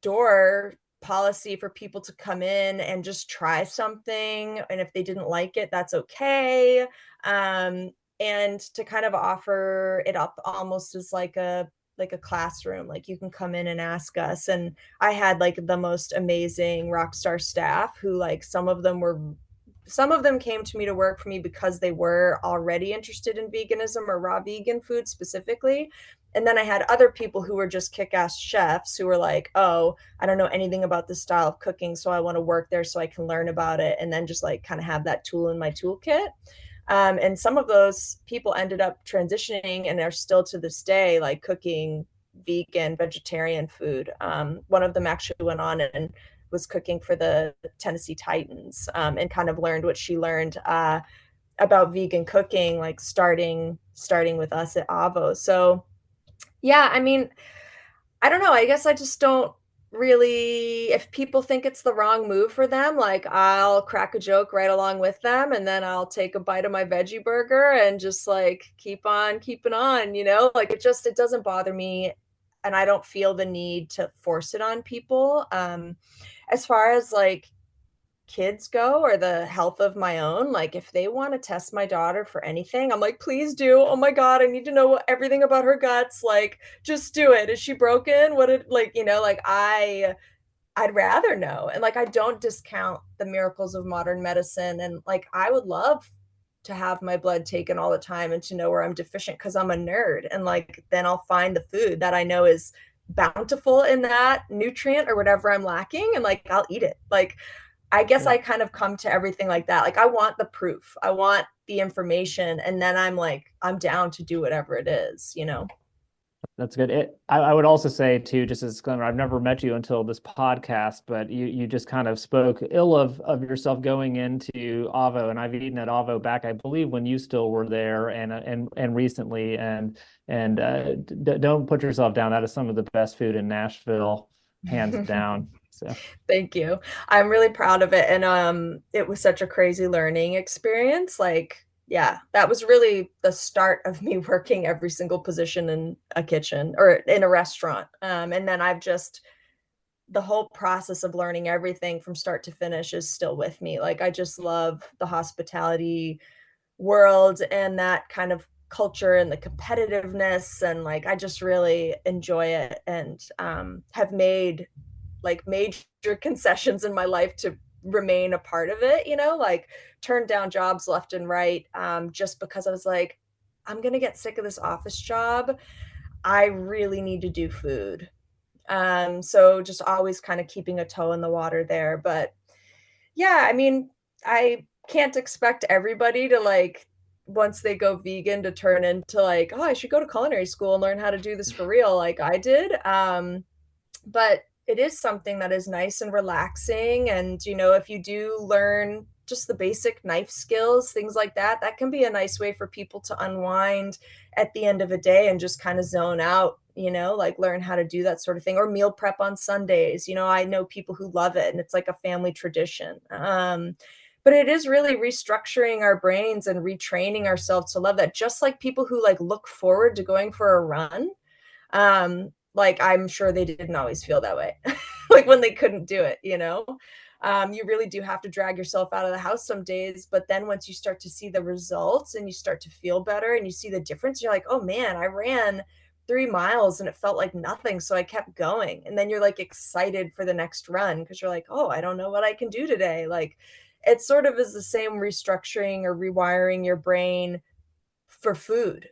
[SPEAKER 2] door policy for people to come in and just try something, and if they didn't like it, that's okay. um, and to kind of offer it up almost as like a classroom, like you can come in and ask us. And I had like the most amazing rock star staff who, like, some of them came to me to work for me because they were already interested in veganism or raw vegan food specifically. And then I had other people who were just kick-ass chefs who were like, "Oh, I don't know anything about this style of cooking, so I want to work there so I can learn about it," and then just like kind of have that tool in my toolkit. And some of those people ended up transitioning and are still to this day like cooking vegan, vegetarian food. One of them actually went on and was cooking for the Tennessee Titans, and kind of learned what she learned about vegan cooking, like starting with us at Avo. So yeah, I mean, I don't know. I guess I just don't really, if people think it's the wrong move for them, like I'll crack a joke right along with them and then I'll take a bite of my veggie burger and just like keep on keeping on, Like it doesn't bother me and I don't feel the need to force it on people. As far as like kids go or the health of my own, like if they want to test my daughter for anything, I'm like, please do. Oh my God, I need to know everything about her guts. Like, just do it. Is she broken? What did, like, like I'd rather know. And like, I don't discount the miracles of modern medicine. And like, I would love to have my blood taken all the time and to know where I'm deficient because I'm a nerd. And like, then I'll find the food that I know is bountiful in that nutrient or whatever I'm lacking. And like, I'll eat it. Like, I guess
[SPEAKER 3] Yeah.
[SPEAKER 2] I kind of come to everything like that. Like, I want the proof, I want the information. And then I'm like, I'm down to do whatever it is, you know?
[SPEAKER 3] That's good. I would also say too, just as a disclaimer, I've never met you until this podcast, but you just kind of spoke ill of yourself going into Avo, and I've eaten at Avo back, I believe, when you still were there, and recently, and don't put yourself down. That is some of the best food in Nashville, hands down. So
[SPEAKER 2] Thank you. I'm really proud of it. And it was such a crazy learning experience. Like, yeah, that was really the start of me working every single position in a kitchen or in a restaurant. And then I've just the whole process of learning everything from start to finish is still with me. Like, I just love the hospitality world and that kind of culture and the competitiveness, and like, I just really enjoy it, and have made like major concessions in my life to remain a part of it, you know, like turned down jobs left and right, just because I was like, I'm gonna get sick of this office job. I really need to do food. So just always kind of keeping a toe in the water there. But yeah, I mean, I can't expect everybody to like once they go vegan to turn into like, oh, I should go to culinary school and learn how to do this for real like I did. But it is something that is nice and relaxing, and you know, if you do learn just the basic knife skills, things like that, that can be a nice way for people to unwind at the end of a day and just kind of zone out, you know, like learn how to do that sort of thing, or meal prep on Sundays. You know, I know people who love it and it's like a family tradition. But it is really restructuring our brains and retraining ourselves to love that, just like people who like look forward to going for a run. Like, I'm sure they didn't always feel that way, like when they couldn't do it, you know? You really do have to drag yourself out of the house some days, but then once you start to see the results and you start to feel better and you see the difference, you're like, oh man, I ran 3 miles and it felt like nothing. So I kept going. And then you're like excited for the next run because you're like, oh, I don't know what I can do today. Like, it sort of is the same restructuring or rewiring your brain for food.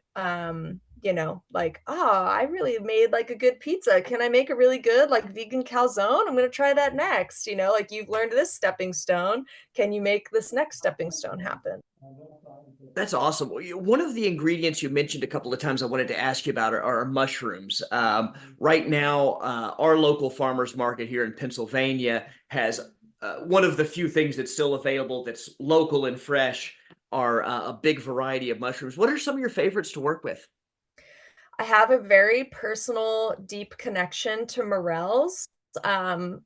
[SPEAKER 2] You know, like, oh, I really made like a good pizza. Can I make a really good like vegan calzone? I'm gonna try that next. You know, like, you've learned this stepping stone. Can you make this next stepping stone happen?
[SPEAKER 1] That's awesome. Well, one of the ingredients you mentioned a couple of times I wanted to ask you about are mushrooms. Right now, our local farmers market here in Pennsylvania has one of the few things that's still available that's local and fresh are a big variety of mushrooms. What are some of your favorites to work with?
[SPEAKER 2] I have a very personal, deep connection to morels, um,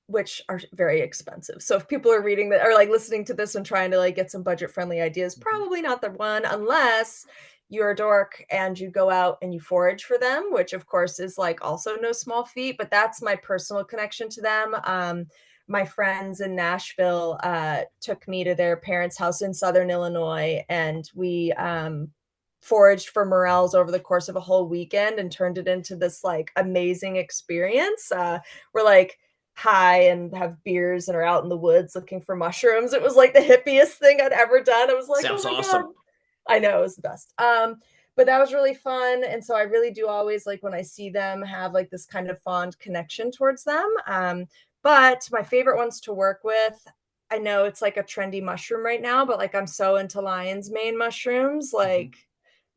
[SPEAKER 2] which are very expensive. So if people are reading that or like listening to this and trying to like get some budget friendly ideas,
[SPEAKER 1] Mhm.
[SPEAKER 2] probably not the one unless you're a dork and you go out and you forage for them, which of course is like also no small feat, but that's my personal connection to them. My friends in Nashville took me to their parents' house in Southern Illinois, and we foraged for morels over the course of a whole weekend and turned it into this like amazing experience. We're like high and have beers and are out in the woods looking for mushrooms. It was like the hippiest thing I'd ever done. I was like, oh
[SPEAKER 1] Sounds
[SPEAKER 2] my God.
[SPEAKER 1] awesome.
[SPEAKER 2] I know, it was the best. But that was really fun. And so I really do always like when I see them have like this kind of fond connection towards them. But my favorite ones to work with, I know it's like a trendy mushroom right now, but like I'm so into lion's mane mushrooms.
[SPEAKER 1] Mhm.
[SPEAKER 2] Like,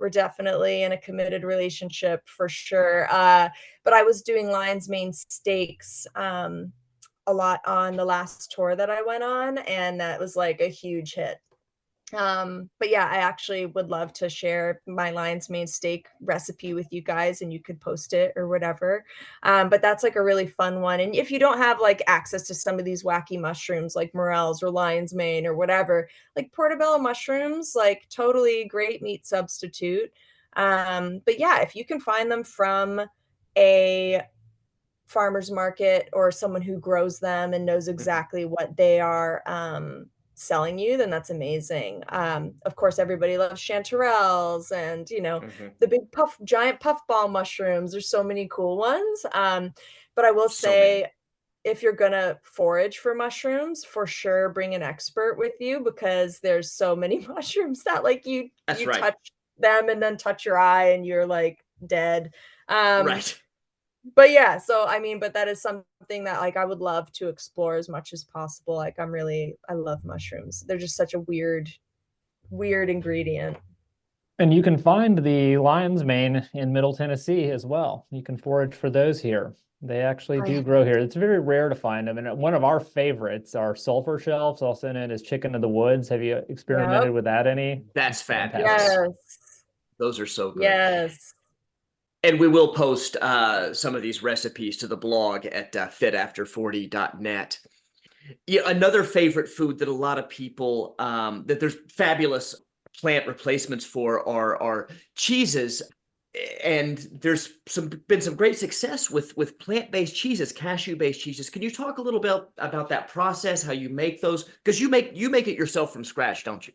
[SPEAKER 2] we're definitely in a committed relationship for sure. But I was doing lion's mane steaks a lot on the last tour that I went on, and that was like a huge hit. But yeah, I actually would love to share my lion's mane steak recipe with you guys and you could post it or whatever. But that's like a really fun one. And if you don't have like access to some of these wacky mushrooms like morels or lion's mane or whatever, like portobello mushrooms, like totally great meat substitute. But yeah, if you can find them from a farmer's market or someone who grows them and knows
[SPEAKER 1] Mhm.
[SPEAKER 2] exactly what they are selling you, then that's amazing. Of course, everybody loves chanterelles and, you know,
[SPEAKER 1] Mhm.
[SPEAKER 2] the big giant puffball mushrooms. There's so many cool ones. But I will
[SPEAKER 1] So many.
[SPEAKER 2] say if you're gonna forage for mushrooms, for sure bring an expert with you because there's so many mushrooms that like
[SPEAKER 1] That's
[SPEAKER 2] you
[SPEAKER 1] right.
[SPEAKER 2] touch them and then touch your eye and you're like dead. Um,
[SPEAKER 1] Right.
[SPEAKER 2] but yeah, so I mean, but that is something that like I would love to explore as much as possible. Like I love mushrooms. They're just such a weird ingredient.
[SPEAKER 3] And you can find the lion's mane in Middle Tennessee as well. You can forage for those here. They actually
[SPEAKER 2] I
[SPEAKER 3] do grow here. It's very rare to find them. And one of our favorites are sulfur shells, also known as chicken of the woods. Have you experimented
[SPEAKER 2] Yep.
[SPEAKER 3] with that any?
[SPEAKER 1] That's
[SPEAKER 3] It's fantastic.
[SPEAKER 1] fabulous.
[SPEAKER 2] Yes.
[SPEAKER 1] Those are so good.
[SPEAKER 2] Yes.
[SPEAKER 1] And we will post some of these recipes to the blog at fitafter40.net. Yeah, another favorite food that a lot of people that there's fabulous plant replacements for are cheeses, and there's been some great success with plant-based cheeses, cashew-based cheeses. Can you talk a little bit about that process, how you make those? Because you make it yourself from scratch, don't you?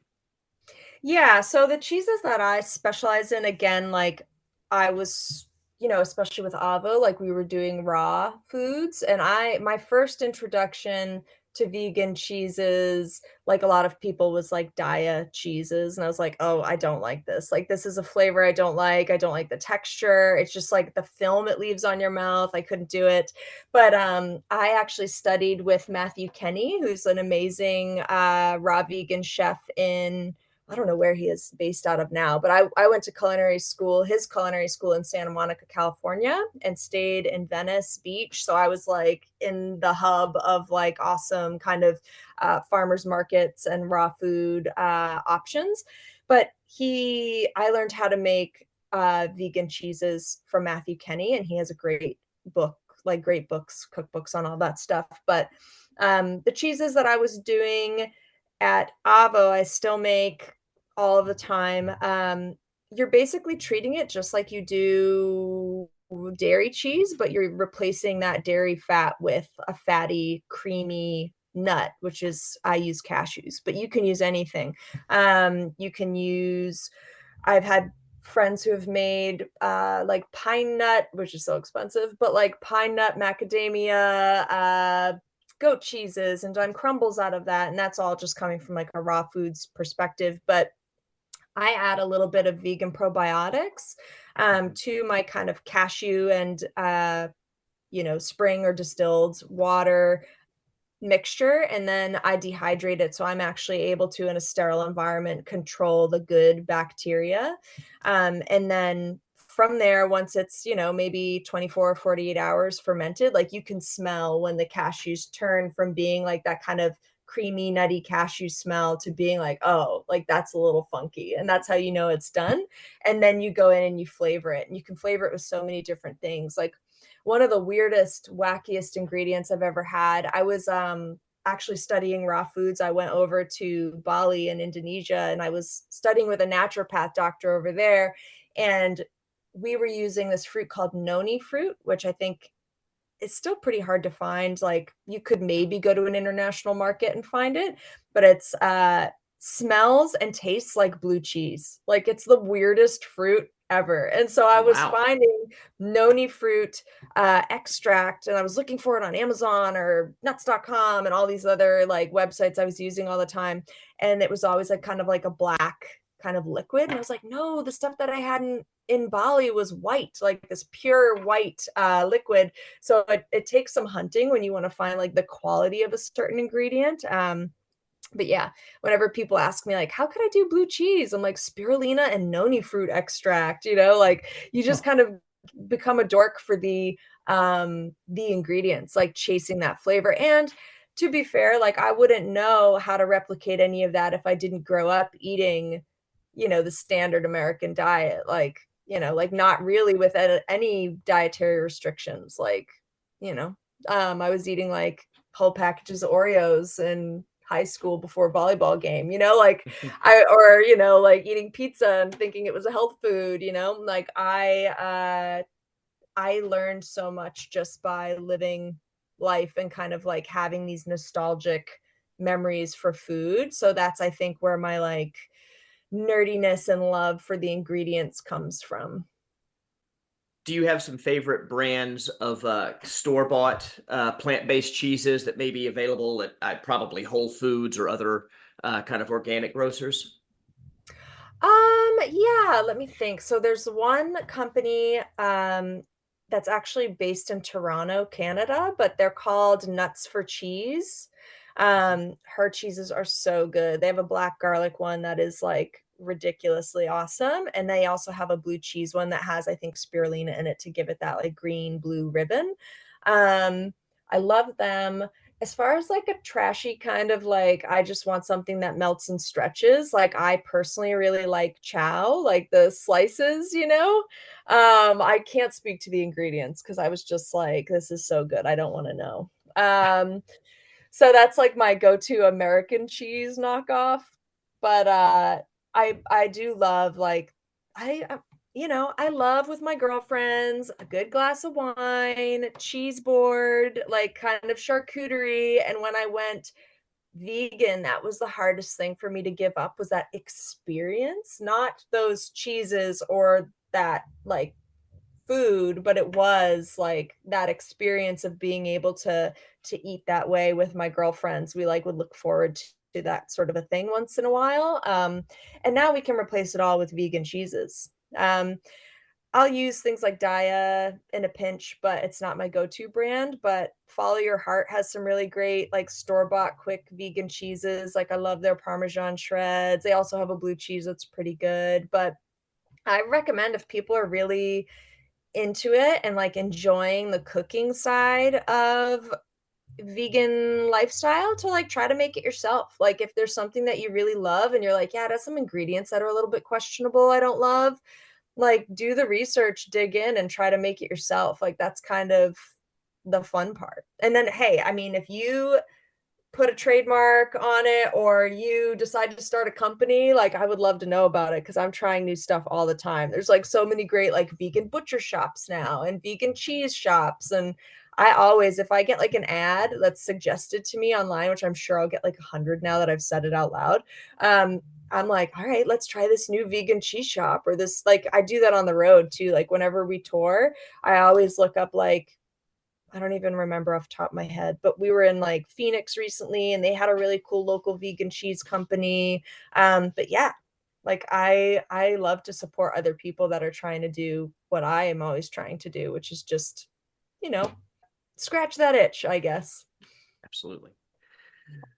[SPEAKER 2] Yeah, so the cheeses that I specialize in, again, like I was, especially with Avo, like we were doing raw foods. And my first introduction to vegan cheeses, like a lot of people, was like Daya cheeses. And I was like, oh, I don't like this. Like, this is a flavor I don't like. I don't like the texture. It's just like the film it leaves on your mouth. I couldn't do it. But I actually studied with Matthew Kenny, who's an amazing raw vegan chef in I don't know where he is based out of now, but I went to culinary school, his culinary school in Santa Monica, California, and stayed in Venice Beach. So I was like in the hub of like awesome kind of farmers markets and raw food options. But I learned how to make vegan cheeses from Matthew Kenny, and he has a great book, like great books, cookbooks on all that stuff. But the cheeses that I was doing at Avo, I still make all of the time. You're basically treating it just like you do dairy cheese, but you're replacing that dairy fat with a fatty, creamy nut, which is I use cashews, but you can use anything. You can use I've had friends who have made like pine nut, which is so expensive, but like pine nut macadamia goat cheeses and done crumbles out of that. And that's all just coming from like a raw foods perspective. But I add a little bit of vegan probiotics to my kind of cashew and, spring or distilled water mixture, and then I dehydrate it, so I'm actually able to, in a sterile environment, control the good bacteria. And then from there, once it's, maybe 24 or 48 hours fermented, like you can smell when the cashews turn from being like that kind of creamy, nutty cashew smell to being like, oh, like that's a little funky. And that's how you know it's done. And then you go in and you flavor it. And you can flavor it with so many different things. Like one of the weirdest, wackiest ingredients I've ever had. I was actually studying raw foods. I went over to Bali in Indonesia and I was studying with a naturopath doctor over there. And we were using this fruit called noni fruit, which I think is still pretty hard to find. Like you could maybe go to an international market and find it, but it's smells and tastes like blue cheese. Like it's the weirdest fruit ever. And so I was
[SPEAKER 1] Wow.
[SPEAKER 2] finding noni fruit extract, and I was looking for it on Amazon or nuts.com and all these other like websites I was using all the time. And it was always like kind of like a black kind of liquid. And I was like, no, the stuff that I had in Bali was white, like this pure white liquid. So it takes some hunting when you want to find like the quality of a certain ingredient. But yeah, whenever people ask me like, how could I do blue cheese? I'm like spirulina and noni fruit extract, like you just
[SPEAKER 3] Huh.
[SPEAKER 2] kind of become a dork for the ingredients, like chasing that flavor. And to be fair, like I wouldn't know how to replicate any of that if I didn't grow up eating, the standard American diet, like not really with any dietary restrictions. Like, I was eating like whole packages of Oreos and high school before a volleyball game, like like eating pizza and thinking it was a health food, like I learned so much just by living life and kind of like having these nostalgic memories for food. So that's I think where my like nerdiness and love for the ingredients comes from.
[SPEAKER 1] do you have some favorite brands of store-bought plant-based cheeses that may be available at probably Whole Foods or other kind of organic grocers?
[SPEAKER 2] Yeah, let me think. So there's one company that's actually based in Toronto, Canada, but they're called Nuts for Cheese. Her cheeses are so good. They have a black garlic one that is like ridiculously awesome, and they also have a blue cheese one that has, I think, spirulina in it to give it that like green blue ribbon. I love them. As far as like a trashy kind of like, I just want something that melts and stretches, like I personally really like chow, like the slices, you know? I can't speak to the ingredients because I was just like, this is so good. I don't want to know. Um, so that's like my go-to American cheese knockoff. But I do love like I you know, I love with my girlfriends a good glass of wine, cheese board, like kind of charcuterie. And when I went vegan, that was the hardest thing for me to give up was that experience, not those cheeses or that like food, but it was like that experience of being able to eat that way with my girlfriends. We like would look forward to that sort of a thing once in a while. And now we can replace it all with vegan cheeses. I'll use things like Daya in a pinch, but it's not my go-to brand. But Follow Your Heart has some really great, like store-bought quick vegan cheeses. Like I love their Parmesan shreds. They also have a blue cheese that's pretty good. But I recommend if people are really into it and like enjoying the cooking side of vegan lifestyle to like try to make it yourself. Like if there's something that you really love and you're like, yeah, it has some ingredients that are a little bit questionable, I don't love, like do the research, dig in and try to make it yourself. Like that's kind of the fun part. And then hey, I mean, if you put a trademark on it or you decide to start a company, like I would love to know about it because I'm trying new stuff all the time. There's like so many great like vegan butcher shops now and vegan cheese shops. And I always, if I get like an ad that's suggested to me online, which I'm sure I'll get like 100 now that I've said it out loud, I'm like, all right, let's try this new vegan cheese shop or this. Like I do that on the road too. Like whenever we tour, I always look up like I don't even remember off the top of my head, but we were in like Phoenix recently and they had a really cool local vegan cheese company. But yeah, like I love to support other people that are trying to do what I am always trying to do, which is just, you know, scratch that itch, I guess.
[SPEAKER 1] Absolutely.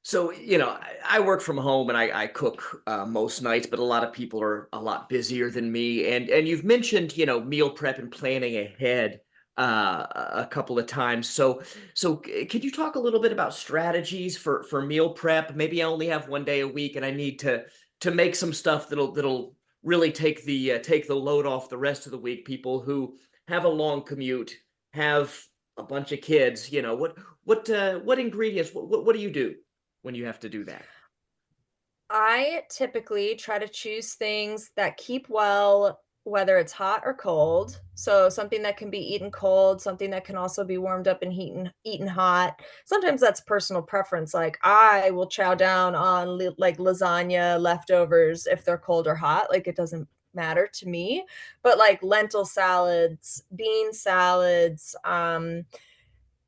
[SPEAKER 1] So, you know, I work from home and I cook most nights, but a lot of people are a lot busier than me. And you've mentioned, you know, meal prep and planning ahead a couple of times. Could you talk a little bit about strategies for meal prep? Maybe I only have one day a week and I need to make some stuff that'll really take the load off the rest of the week. People who have a long commute, have a bunch of kids, you know, what ingredients, what do you do when you have to do that?
[SPEAKER 2] I typically try to choose things that keep well, whether it's hot or cold. So something that can be eaten cold, something that can also be warmed up and eaten hot. Sometimes that's personal preference. Like I will chow down on like lasagna leftovers if they're cold or hot. Like it doesn't matter to me. But like lentil salads, bean salads,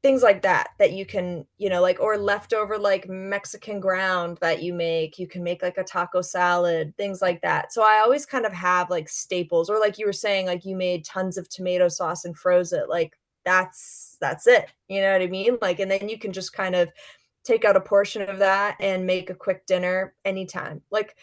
[SPEAKER 2] things like that that you can, you know, like or leftover like Mexican ground that you can make like a taco salad, things like that. So I always kind of have like staples or like you were saying, like you made tons of tomato sauce and froze it. Like that's it. You know what I mean? Like and then you can just kind of take out a portion of that and make a quick dinner anytime. Like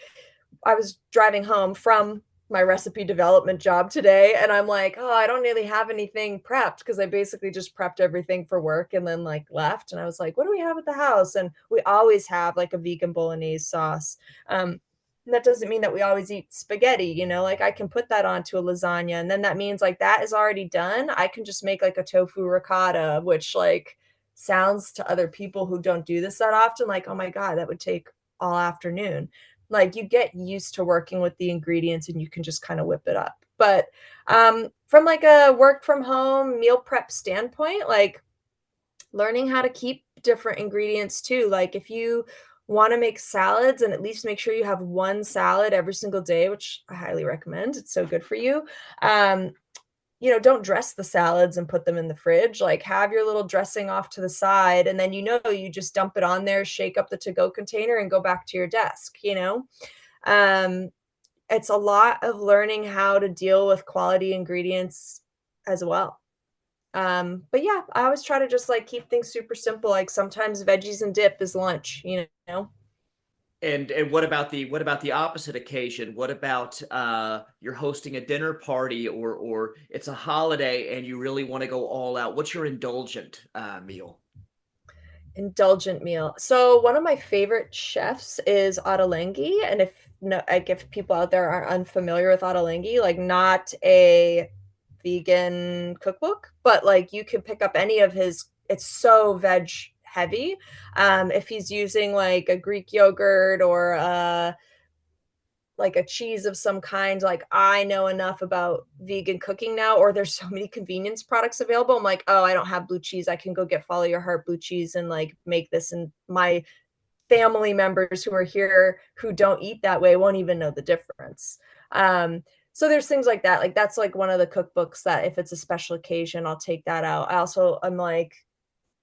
[SPEAKER 2] I was driving home from my recipe development job today and I'm like, "Oh, I don't really have anything prepped," because I basically just prepped everything for work and then like left and I was like, "What do we have at the house?" And we always have like a vegan bolognese sauce. That doesn't mean that we always eat spaghetti, you know, like I can put that onto a lasagna and then that means like that is already done. I can just make like a tofu ricotta, which like sounds to other people who don't do this that often like, "Oh my God, that would take all afternoon." Like you get used to working with the ingredients and you can just kind of whip it up. But from like a work from home meal prep standpoint, like learning how to keep different ingredients too. Like if you want to make salads and at least make sure you have one salad every single day, which I highly recommend. It's so good for you. Um, don't dress the salads and put them in the fridge. Like have your little dressing off to the side, and then you just dump it on there, shake up the to-go container and go back to your desk. Um, it's a lot of learning how to deal with quality ingredients as well. But yeah, I always try to just like keep things super simple. Like sometimes veggies and dip is lunch,
[SPEAKER 1] And what about the opposite occasion? What about you're hosting a dinner party or it's a holiday and you really want to go all out? What's your indulgent meal?
[SPEAKER 2] Indulgent meal. So one of my favorite chefs is Ottolenghi, and if people out there are unfamiliar with Ottolenghi, like not a vegan cookbook, but like you can pick up any of his. It's so veg heavy. If he's using like a Greek yogurt or like a cheese of some kind, like I know enough about vegan cooking now, or there's so many convenience products available. I'm like, oh, I don't have blue cheese. I can go get Follow Your Heart blue cheese and like make this. And my family members who are here who don't eat that way won't even know the difference. So there's things like that. Like that's like one of the cookbooks that if it's a special occasion, I'll take that out. I'm like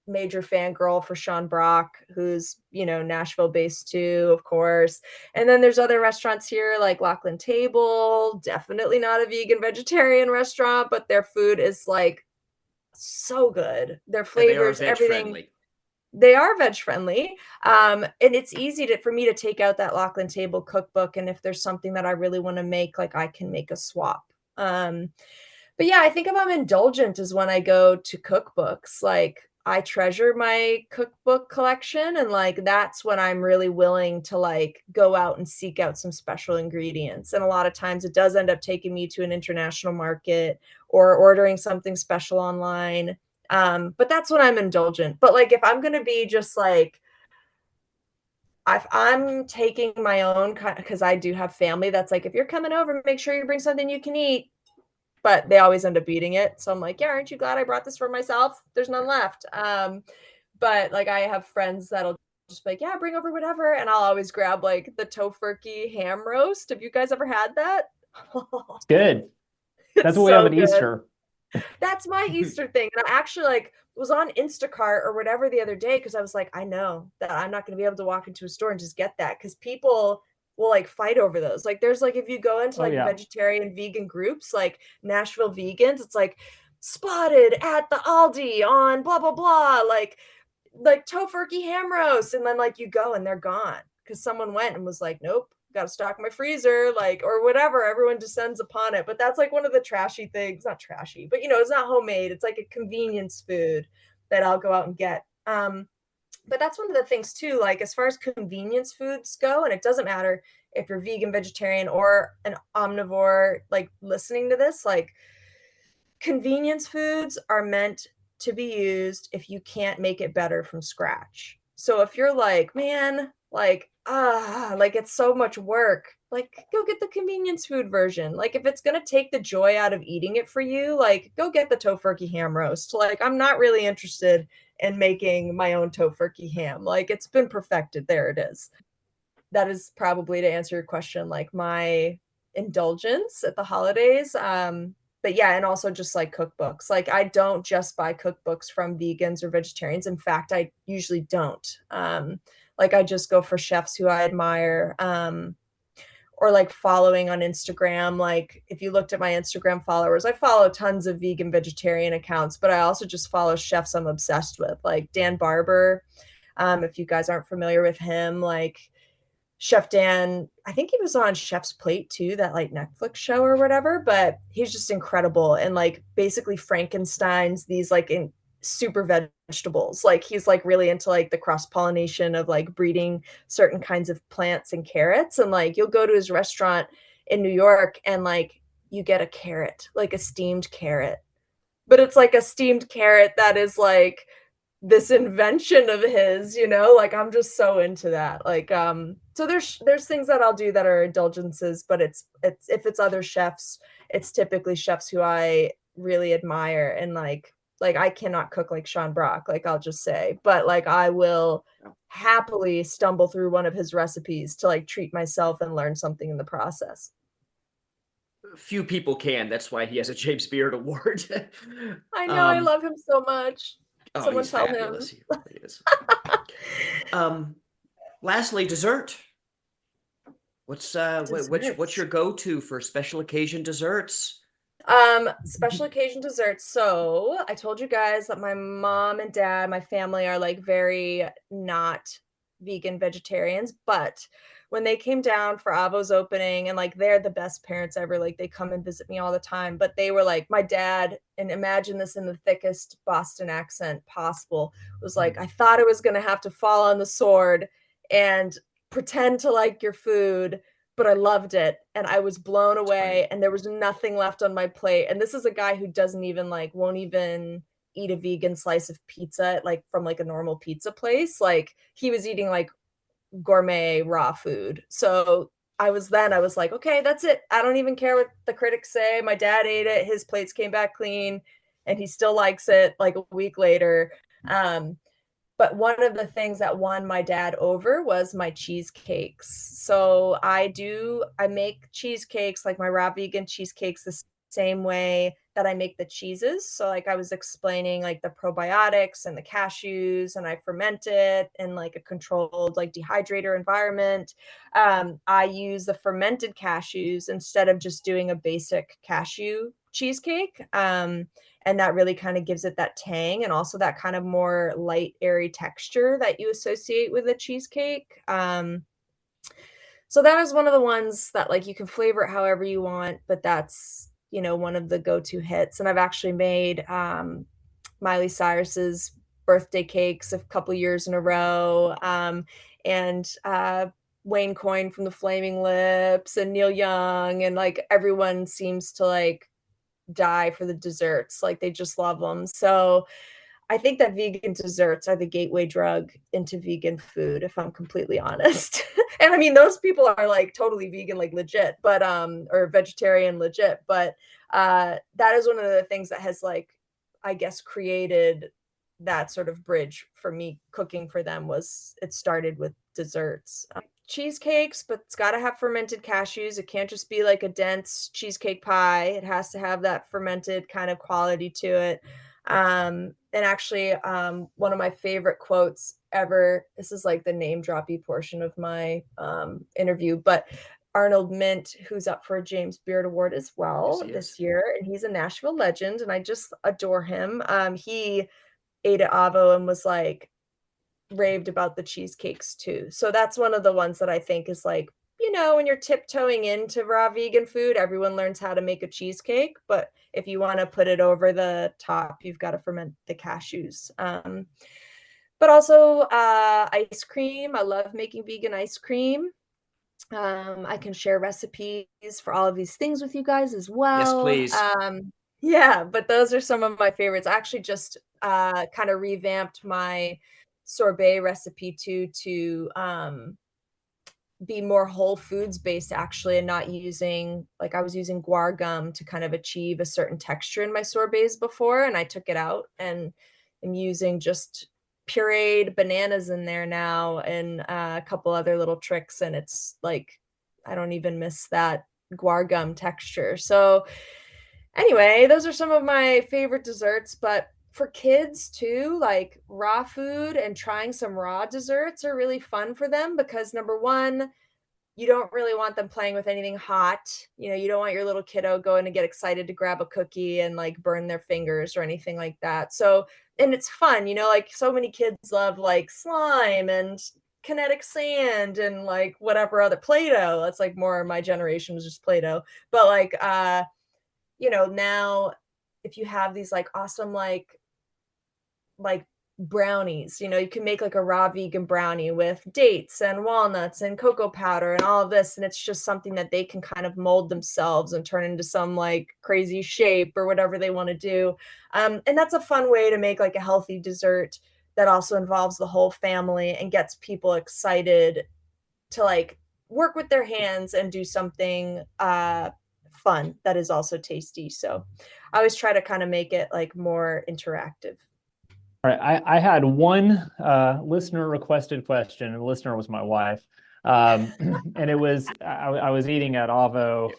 [SPEAKER 2] major fangirl for Sean Brock, who's, Nashville based too, of course. And then there's other restaurants here like Lachlan Table, definitely not a vegan vegetarian restaurant, but their food is like so good. Their
[SPEAKER 1] And they are
[SPEAKER 2] flavors,
[SPEAKER 1] veg
[SPEAKER 2] everything.
[SPEAKER 1] friendly.
[SPEAKER 2] They are veg friendly. And it's easy for me to take out that Lachlan Table cookbook. And if there's something that I really want to make, like I can make a swap. But yeah, I think if I'm indulgent is when I go to cookbooks. Like I treasure my cookbook collection, and like that's when I'm really willing to like go out and seek out some special ingredients. And a lot of times it does end up taking me to an international market or ordering something special online. But that's when I'm indulgent. But like if I'm gonna be just like if I'm taking my own, because I do have family that's like, if you're coming over, make sure you bring something you can eat, but they always end up eating it. So I'm like, yeah, aren't you glad I brought this for myself? There's none left. But like I have friends that'll just be like, yeah, bring over whatever. And I'll always grab like the tofurkey ham roast. Have you guys ever had that?
[SPEAKER 3] It's good. That's
[SPEAKER 2] It's
[SPEAKER 3] what we have
[SPEAKER 2] so
[SPEAKER 3] at
[SPEAKER 2] good.
[SPEAKER 3] Easter.
[SPEAKER 2] That's my Easter thing. And I actually like was on Instacart or whatever the other day because I was like, I know that I'm not going to be able to walk into a store and just get that because people will like fight over those. Like there's like if you go into
[SPEAKER 3] Oh
[SPEAKER 2] like
[SPEAKER 3] yeah.
[SPEAKER 2] vegetarian vegan groups like Nashville Vegans, it's like spotted at the Aldi on blah blah blah, like tofurkey ham roast, and then like you go and they're gone because someone went and was like, nope, got to stock my freezer, like, or whatever. Everyone descends upon it. But that's like one of the trashy things, not trashy, but it's not homemade. It's like a convenience food that I'll go out and get. But that's one of the things too, like as far as convenience foods go, and it doesn't matter if you're vegan, vegetarian, or an omnivore, like listening to this, like convenience foods are meant to be used if you can't make it better from scratch. So if you're like, man, like it's so much work, like go get the convenience food version. Like if it's going to take the joy out of eating it for you, like go get the tofurkey ham roast. Like I'm not really interested in making my own tofurkey ham. Like it's been perfected, there it is. That is probably, to answer your question, like my indulgence at the holidays. But yeah, and also just like cookbooks. Like I don't just buy cookbooks from vegans or vegetarians. In fact, I usually don't. Like I just go for chefs who I admire, or like following on Instagram. Like if you looked at my Instagram followers, I follow tons of vegan vegetarian accounts, but I also just follow chefs I'm obsessed with, like Dan Barber. If you guys aren't familiar with him, like Chef Dan, I think he was on Chef's Plate too, that like Netflix show or whatever, but he's just incredible. And like basically Frankenstein's these like in super vegetables. Like he's like really into like the cross pollination of like breeding certain kinds of plants and carrots. And like you'll go to his restaurant in New York and like you get a carrot, like a steamed carrot, but it's like a steamed carrot that is like this invention of his, like I'm just so into that. Like so there's things that I'll do that are indulgences, but it's if it's other chefs, it's typically chefs who I really admire. And like I cannot cook like Sean Brock, like I'll just say, but like I will happily stumble through one of his recipes to like treat myself and learn something in the process.
[SPEAKER 1] few people can. That's why he has a James Beard Award.
[SPEAKER 2] I know, I
[SPEAKER 1] um,
[SPEAKER 2] love him so much.
[SPEAKER 1] oh,
[SPEAKER 2] Someone
[SPEAKER 1] he's
[SPEAKER 2] tell
[SPEAKER 1] fabulous.
[SPEAKER 2] him.
[SPEAKER 1] He really is. Lastly, dessert. What's
[SPEAKER 2] Desserts.
[SPEAKER 1] your go-to for special occasion desserts?
[SPEAKER 2] Special occasion desserts. So I told you guys that my mom and dad, my family are like very not vegan vegetarians, but when they came down for Avo's opening and like they're the best parents ever, like they come and visit me all the time. But they were like, my dad, and imagine this in the thickest Boston accent possible, was like, I thought I was gonna have to fall on the sword and pretend to like your food, but I loved it and I was blown
[SPEAKER 1] It's great.
[SPEAKER 2] away and there was nothing left on my plate. And this is a guy who doesn't even like won't even eat a vegan slice of pizza like from like a normal pizza place. Like he was eating like gourmet raw food. So I was like, okay, that's it. I don't even care what the critics say. My dad ate it. His plates came back clean and he still likes it like a week later. Um, but one of the things that won my dad over was my cheesecakes. So I make cheesecakes, like my raw vegan cheesecakes, the same way that I make the cheeses. So like I was explaining like the probiotics and the cashews and I ferment it in like a controlled like dehydrator environment. I use the fermented cashews instead of just doing a basic cashew cheesecake. And that really kind of gives it that tang and also that kind of more light, airy texture that you associate with a cheesecake. So that is one of the ones that like you can flavor it however you want, but that's one of the go-to hits. And I've actually made Miley Cyrus's birthday cakes a couple years in a row, and Wayne Coyne from the Flaming Lips and Neil Young, and like everyone seems to like die for the desserts. Like they just love them. So I think that vegan desserts are the gateway drug into vegan food, if I'm completely honest. And I mean, those people are like totally vegan, like legit, but or vegetarian legit. But that is one of the things that has like, I guess, created that sort of bridge for me cooking for them was it started with desserts. Cheesecakes, but it's got to have fermented cashews. It can't just be like a dense cheesecake pie. It has to have that fermented kind of quality to it. And actually, one of my favorite quotes ever, this is like the name droppy portion of my interview, but Arnold Mint, who's up for a James Beard Award as
[SPEAKER 1] Yes,
[SPEAKER 2] well
[SPEAKER 1] he is.
[SPEAKER 2] this year, and he's a Nashville legend, and I just adore him. He ate at Avo and was like, raved about the cheesecakes too. So that's one of the ones that I think is like, when you're tiptoeing into raw vegan food, everyone learns how to make a cheesecake. But if you want to put it over the top, you've got to ferment the cashews. But also ice cream. I love making vegan ice cream. I can share recipes for all of these things with you guys as
[SPEAKER 1] Yes,
[SPEAKER 2] well.
[SPEAKER 1] please.
[SPEAKER 2] Yeah, but those are some of my favorites. I actually just kind of revamped my sorbet recipe to be more whole foods based actually and not using like I was using guar gum to kind of achieve a certain texture in my sorbets before and I took it out and I'm using just pureed bananas in there now and a couple other little tricks and it's like I don't even miss that guar gum texture. So anyway, those are some of my favorite desserts, but for kids too, like raw food and trying some raw desserts are really fun for them because number one, you don't really want them playing with anything hot. You don't want your little kiddo going to get excited to grab a cookie and like burn their fingers or anything like that. So, and it's fun, like so many kids love like slime and kinetic sand and like whatever other Play-Doh. That's like more my generation was just Play-Doh. But like now if you have these like awesome like brownies, you can make like a raw vegan brownie with dates and walnuts and cocoa powder and all of this and it's just something that they can kind of mold themselves and turn into some like crazy shape or whatever they want to do. And that's a fun way to make like a healthy dessert that also involves the whole family and gets people excited to like work with their hands and do something fun that is also tasty. So I always try to kind of make it like more interactive.
[SPEAKER 3] All right, I had one listener requested question, and the listener was my wife. And it was I was eating at Avo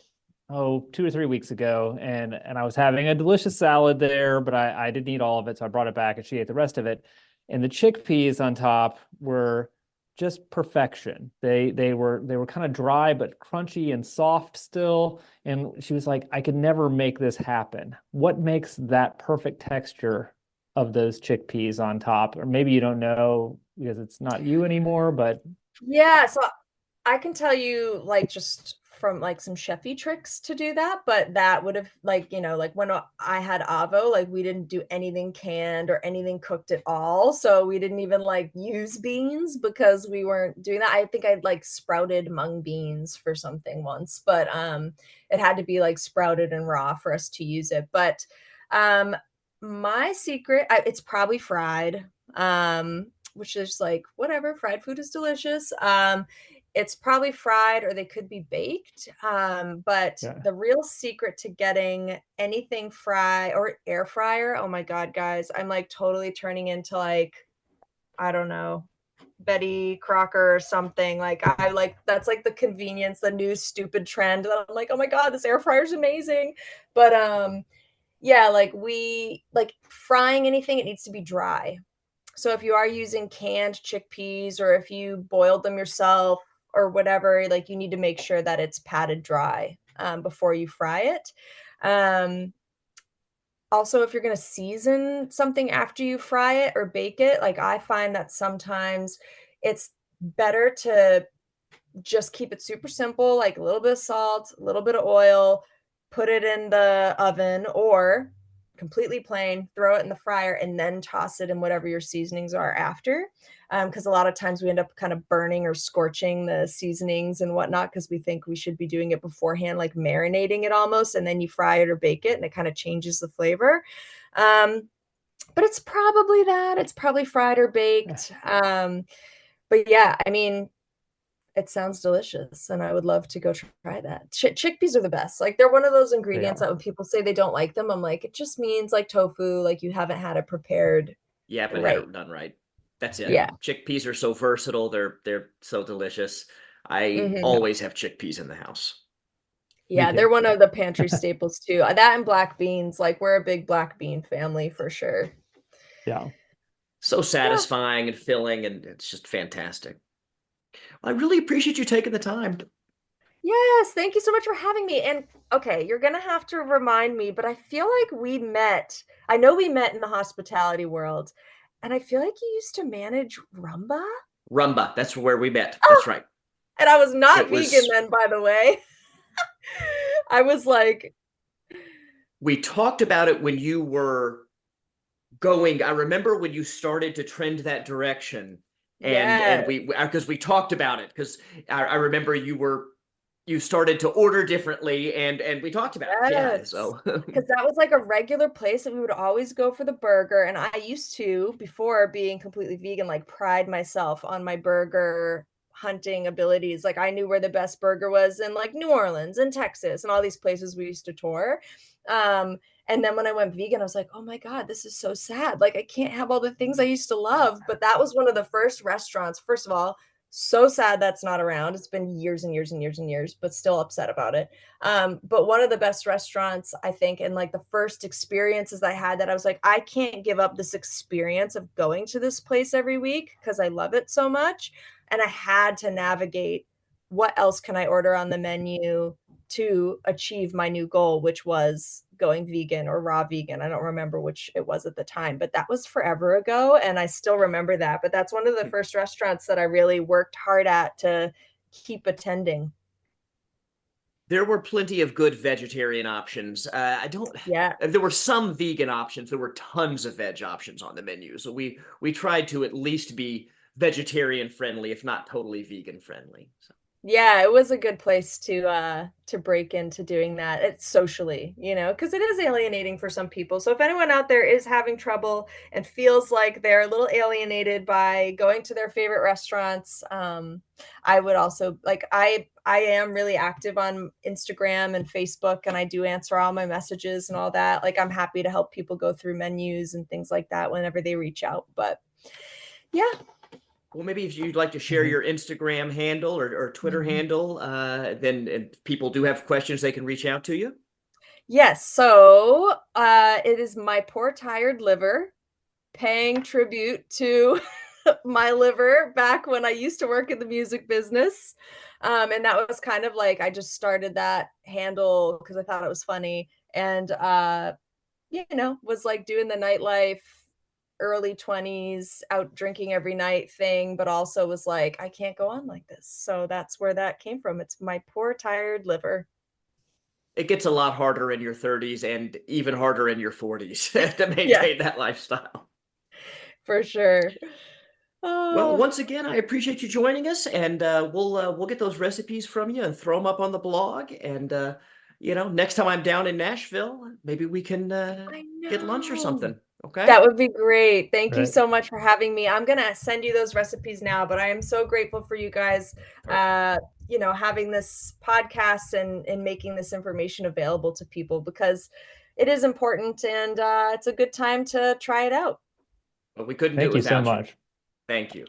[SPEAKER 3] 2 or 3 weeks ago, and I was having a delicious salad there, but I didn't eat all of it, so I brought it back and she ate the rest of it. And the chickpeas on top were just perfection. They were kind of dry but crunchy and soft still. And she was like, I could never make this happen. What makes that perfect texture of those chickpeas on top? Or maybe you don't know because it's not you anymore, but
[SPEAKER 2] Yeah, so I can tell you like just from like some chefy tricks to do that, but that would have like, like when I had Avo, like we didn't do anything canned or anything cooked at all. So we didn't even like use beans because we weren't doing that. I think I'd like sprouted mung beans for something once, but it had to be like sprouted and raw for us to use it. But um my secret, it's probably fried. Which is like whatever, fried food is delicious. It's probably fried or they could be baked. But
[SPEAKER 3] yeah.
[SPEAKER 2] the real secret to getting anything fried or air fryer, oh my God, guys, I'm like totally turning into like, I don't know, Betty Crocker or something. Like I like that's like the convenience, the new stupid trend that I'm like, oh my God, this air fryer is amazing. But yeah, like we like frying anything, it needs to be dry. So if you are using canned chickpeas or if you boiled them yourself or whatever, like you need to make sure that it's patted dry before you fry it. Um, Also, if you're going to season something after you fry it or bake it, like I find that sometimes it's better to just keep it super simple, like a little bit of salt, a little bit of oil, put it in the oven or completely plain, throw it in the fryer and then toss it in whatever your seasonings are after. Because a lot of times we end up kind of burning or scorching the seasonings and whatnot because we think we should be doing it beforehand, like marinating it almost, and then you fry it or bake it and it kind of changes the flavor. Um, but it's probably that. It's probably fried or baked. But yeah, I mean, it sounds delicious, and I would love to go try that. Chickpeas are the best. Like, they're one of those
[SPEAKER 3] They
[SPEAKER 2] ingredients that
[SPEAKER 3] are.
[SPEAKER 2] when people say they don't like them, I'm like, it just means like tofu, like you haven't had it prepared
[SPEAKER 1] Yeah, but had
[SPEAKER 2] right.
[SPEAKER 1] it done right. That's it.
[SPEAKER 2] Yeah.
[SPEAKER 1] Chickpeas are so versatile. They're so delicious. I
[SPEAKER 2] Mhm.
[SPEAKER 3] Yeah,
[SPEAKER 1] always have chickpeas in the house.
[SPEAKER 3] me
[SPEAKER 2] Yeah, they're
[SPEAKER 3] too.
[SPEAKER 2] one of the pantry staples too. That and black beans, like, we're a big black bean family for sure.
[SPEAKER 3] Yeah.
[SPEAKER 1] So
[SPEAKER 2] Yeah.
[SPEAKER 1] satisfying and filling, and it's just fantastic. I really appreciate you taking the time.
[SPEAKER 2] Yes, thank you so much for having me, and okay, you're gonna have to remind me, but I feel like we met I know we met in the hospitality world, and I feel like you used to manage Rumba?
[SPEAKER 1] Rumba, that's where we met. That's
[SPEAKER 2] Oh!
[SPEAKER 1] right.
[SPEAKER 2] And I was not
[SPEAKER 1] It
[SPEAKER 2] vegan
[SPEAKER 1] was
[SPEAKER 2] then, by the way. I was like,
[SPEAKER 1] we talked about it when you were going. I remember when you started to trend that direction, and
[SPEAKER 2] yes,
[SPEAKER 1] we because we talked about it because I remember you started to order differently, and we talked about it. Yeah,
[SPEAKER 2] yes.
[SPEAKER 1] so
[SPEAKER 2] Because that was like a regular place that we would always go for the burger, and I used to, before being completely vegan, like, pride myself on my burger hunting abilities. Like, I knew where the best burger was in, like, New Orleans and Texas and all these places we used to tour. And then when I went vegan, I was like, "Oh my God, this is so sad. Like, I can't have all the things I used to love." But that was one of the first restaurants, first of all, so sad that's not around. It's been years and years and years and years, but still upset about it. But one of the best restaurants, I think, and like the first experiences I had that I was like, I can't give up this experience of going to this place every week because I love it so much. And I had to navigate what else can I order on the menu to achieve my new goal, which was going vegan or raw vegan. I don't remember which it was at the time, but that was forever ago. And I still remember that. But that's one of the first restaurants that I really worked hard at to keep attending.
[SPEAKER 1] there were plenty of good vegetarian options. I don't.
[SPEAKER 2] Yeah.
[SPEAKER 1] There were some vegan options. There were tons of veg options on the menu. So we tried to at least be vegetarian friendly, if not totally vegan friendly. So.
[SPEAKER 2] Yeah, it was a good place to break into doing that. It's socially, because it is alienating for some people. So if anyone out there is having trouble and feels like they're a little alienated by going to their favorite restaurants, I would also like I am really active on Instagram and Facebook and I do answer all my messages and all that. Like I'm happy to help people go through menus and things like that whenever they reach out. But yeah,
[SPEAKER 1] Well, maybe if you'd like to share your Instagram handle or Twitter handle, then if people do have questions, they can reach out to you.
[SPEAKER 2] Yes, so, it is My Poor Tired Liver, paying tribute to my liver back when I used to work in the music business. And that was kind of like I just started that handle because I thought it was funny and, was like doing the nightlife, early 20s, out drinking every night thing, but also was like, I can't go on like this. So that's where that came from. It's My Poor Tired Liver.
[SPEAKER 1] It gets a lot harder in your 30s and even harder in your 40s to
[SPEAKER 2] Yeah,
[SPEAKER 1] maintain that lifestyle.
[SPEAKER 2] for sure.
[SPEAKER 1] Well,
[SPEAKER 2] Oh,
[SPEAKER 1] once again, I appreciate you joining us, and we'll get those recipes from you and throw them up on the blog. And next time I'm down in Nashville, maybe we can
[SPEAKER 2] I
[SPEAKER 1] get lunch or
[SPEAKER 2] know.
[SPEAKER 1] something. Okay?
[SPEAKER 2] That would be great. Thank you
[SPEAKER 3] Right.
[SPEAKER 2] so much for having me. I'm gonna send you those recipes now, but I am so grateful for you guys,
[SPEAKER 1] Perfect.
[SPEAKER 2] having this podcast and making this information available to people because it is important and it's a good time to try it out.
[SPEAKER 1] Well, we couldn't do it
[SPEAKER 3] Thank you so
[SPEAKER 1] without you.
[SPEAKER 3] much.
[SPEAKER 1] Thank you.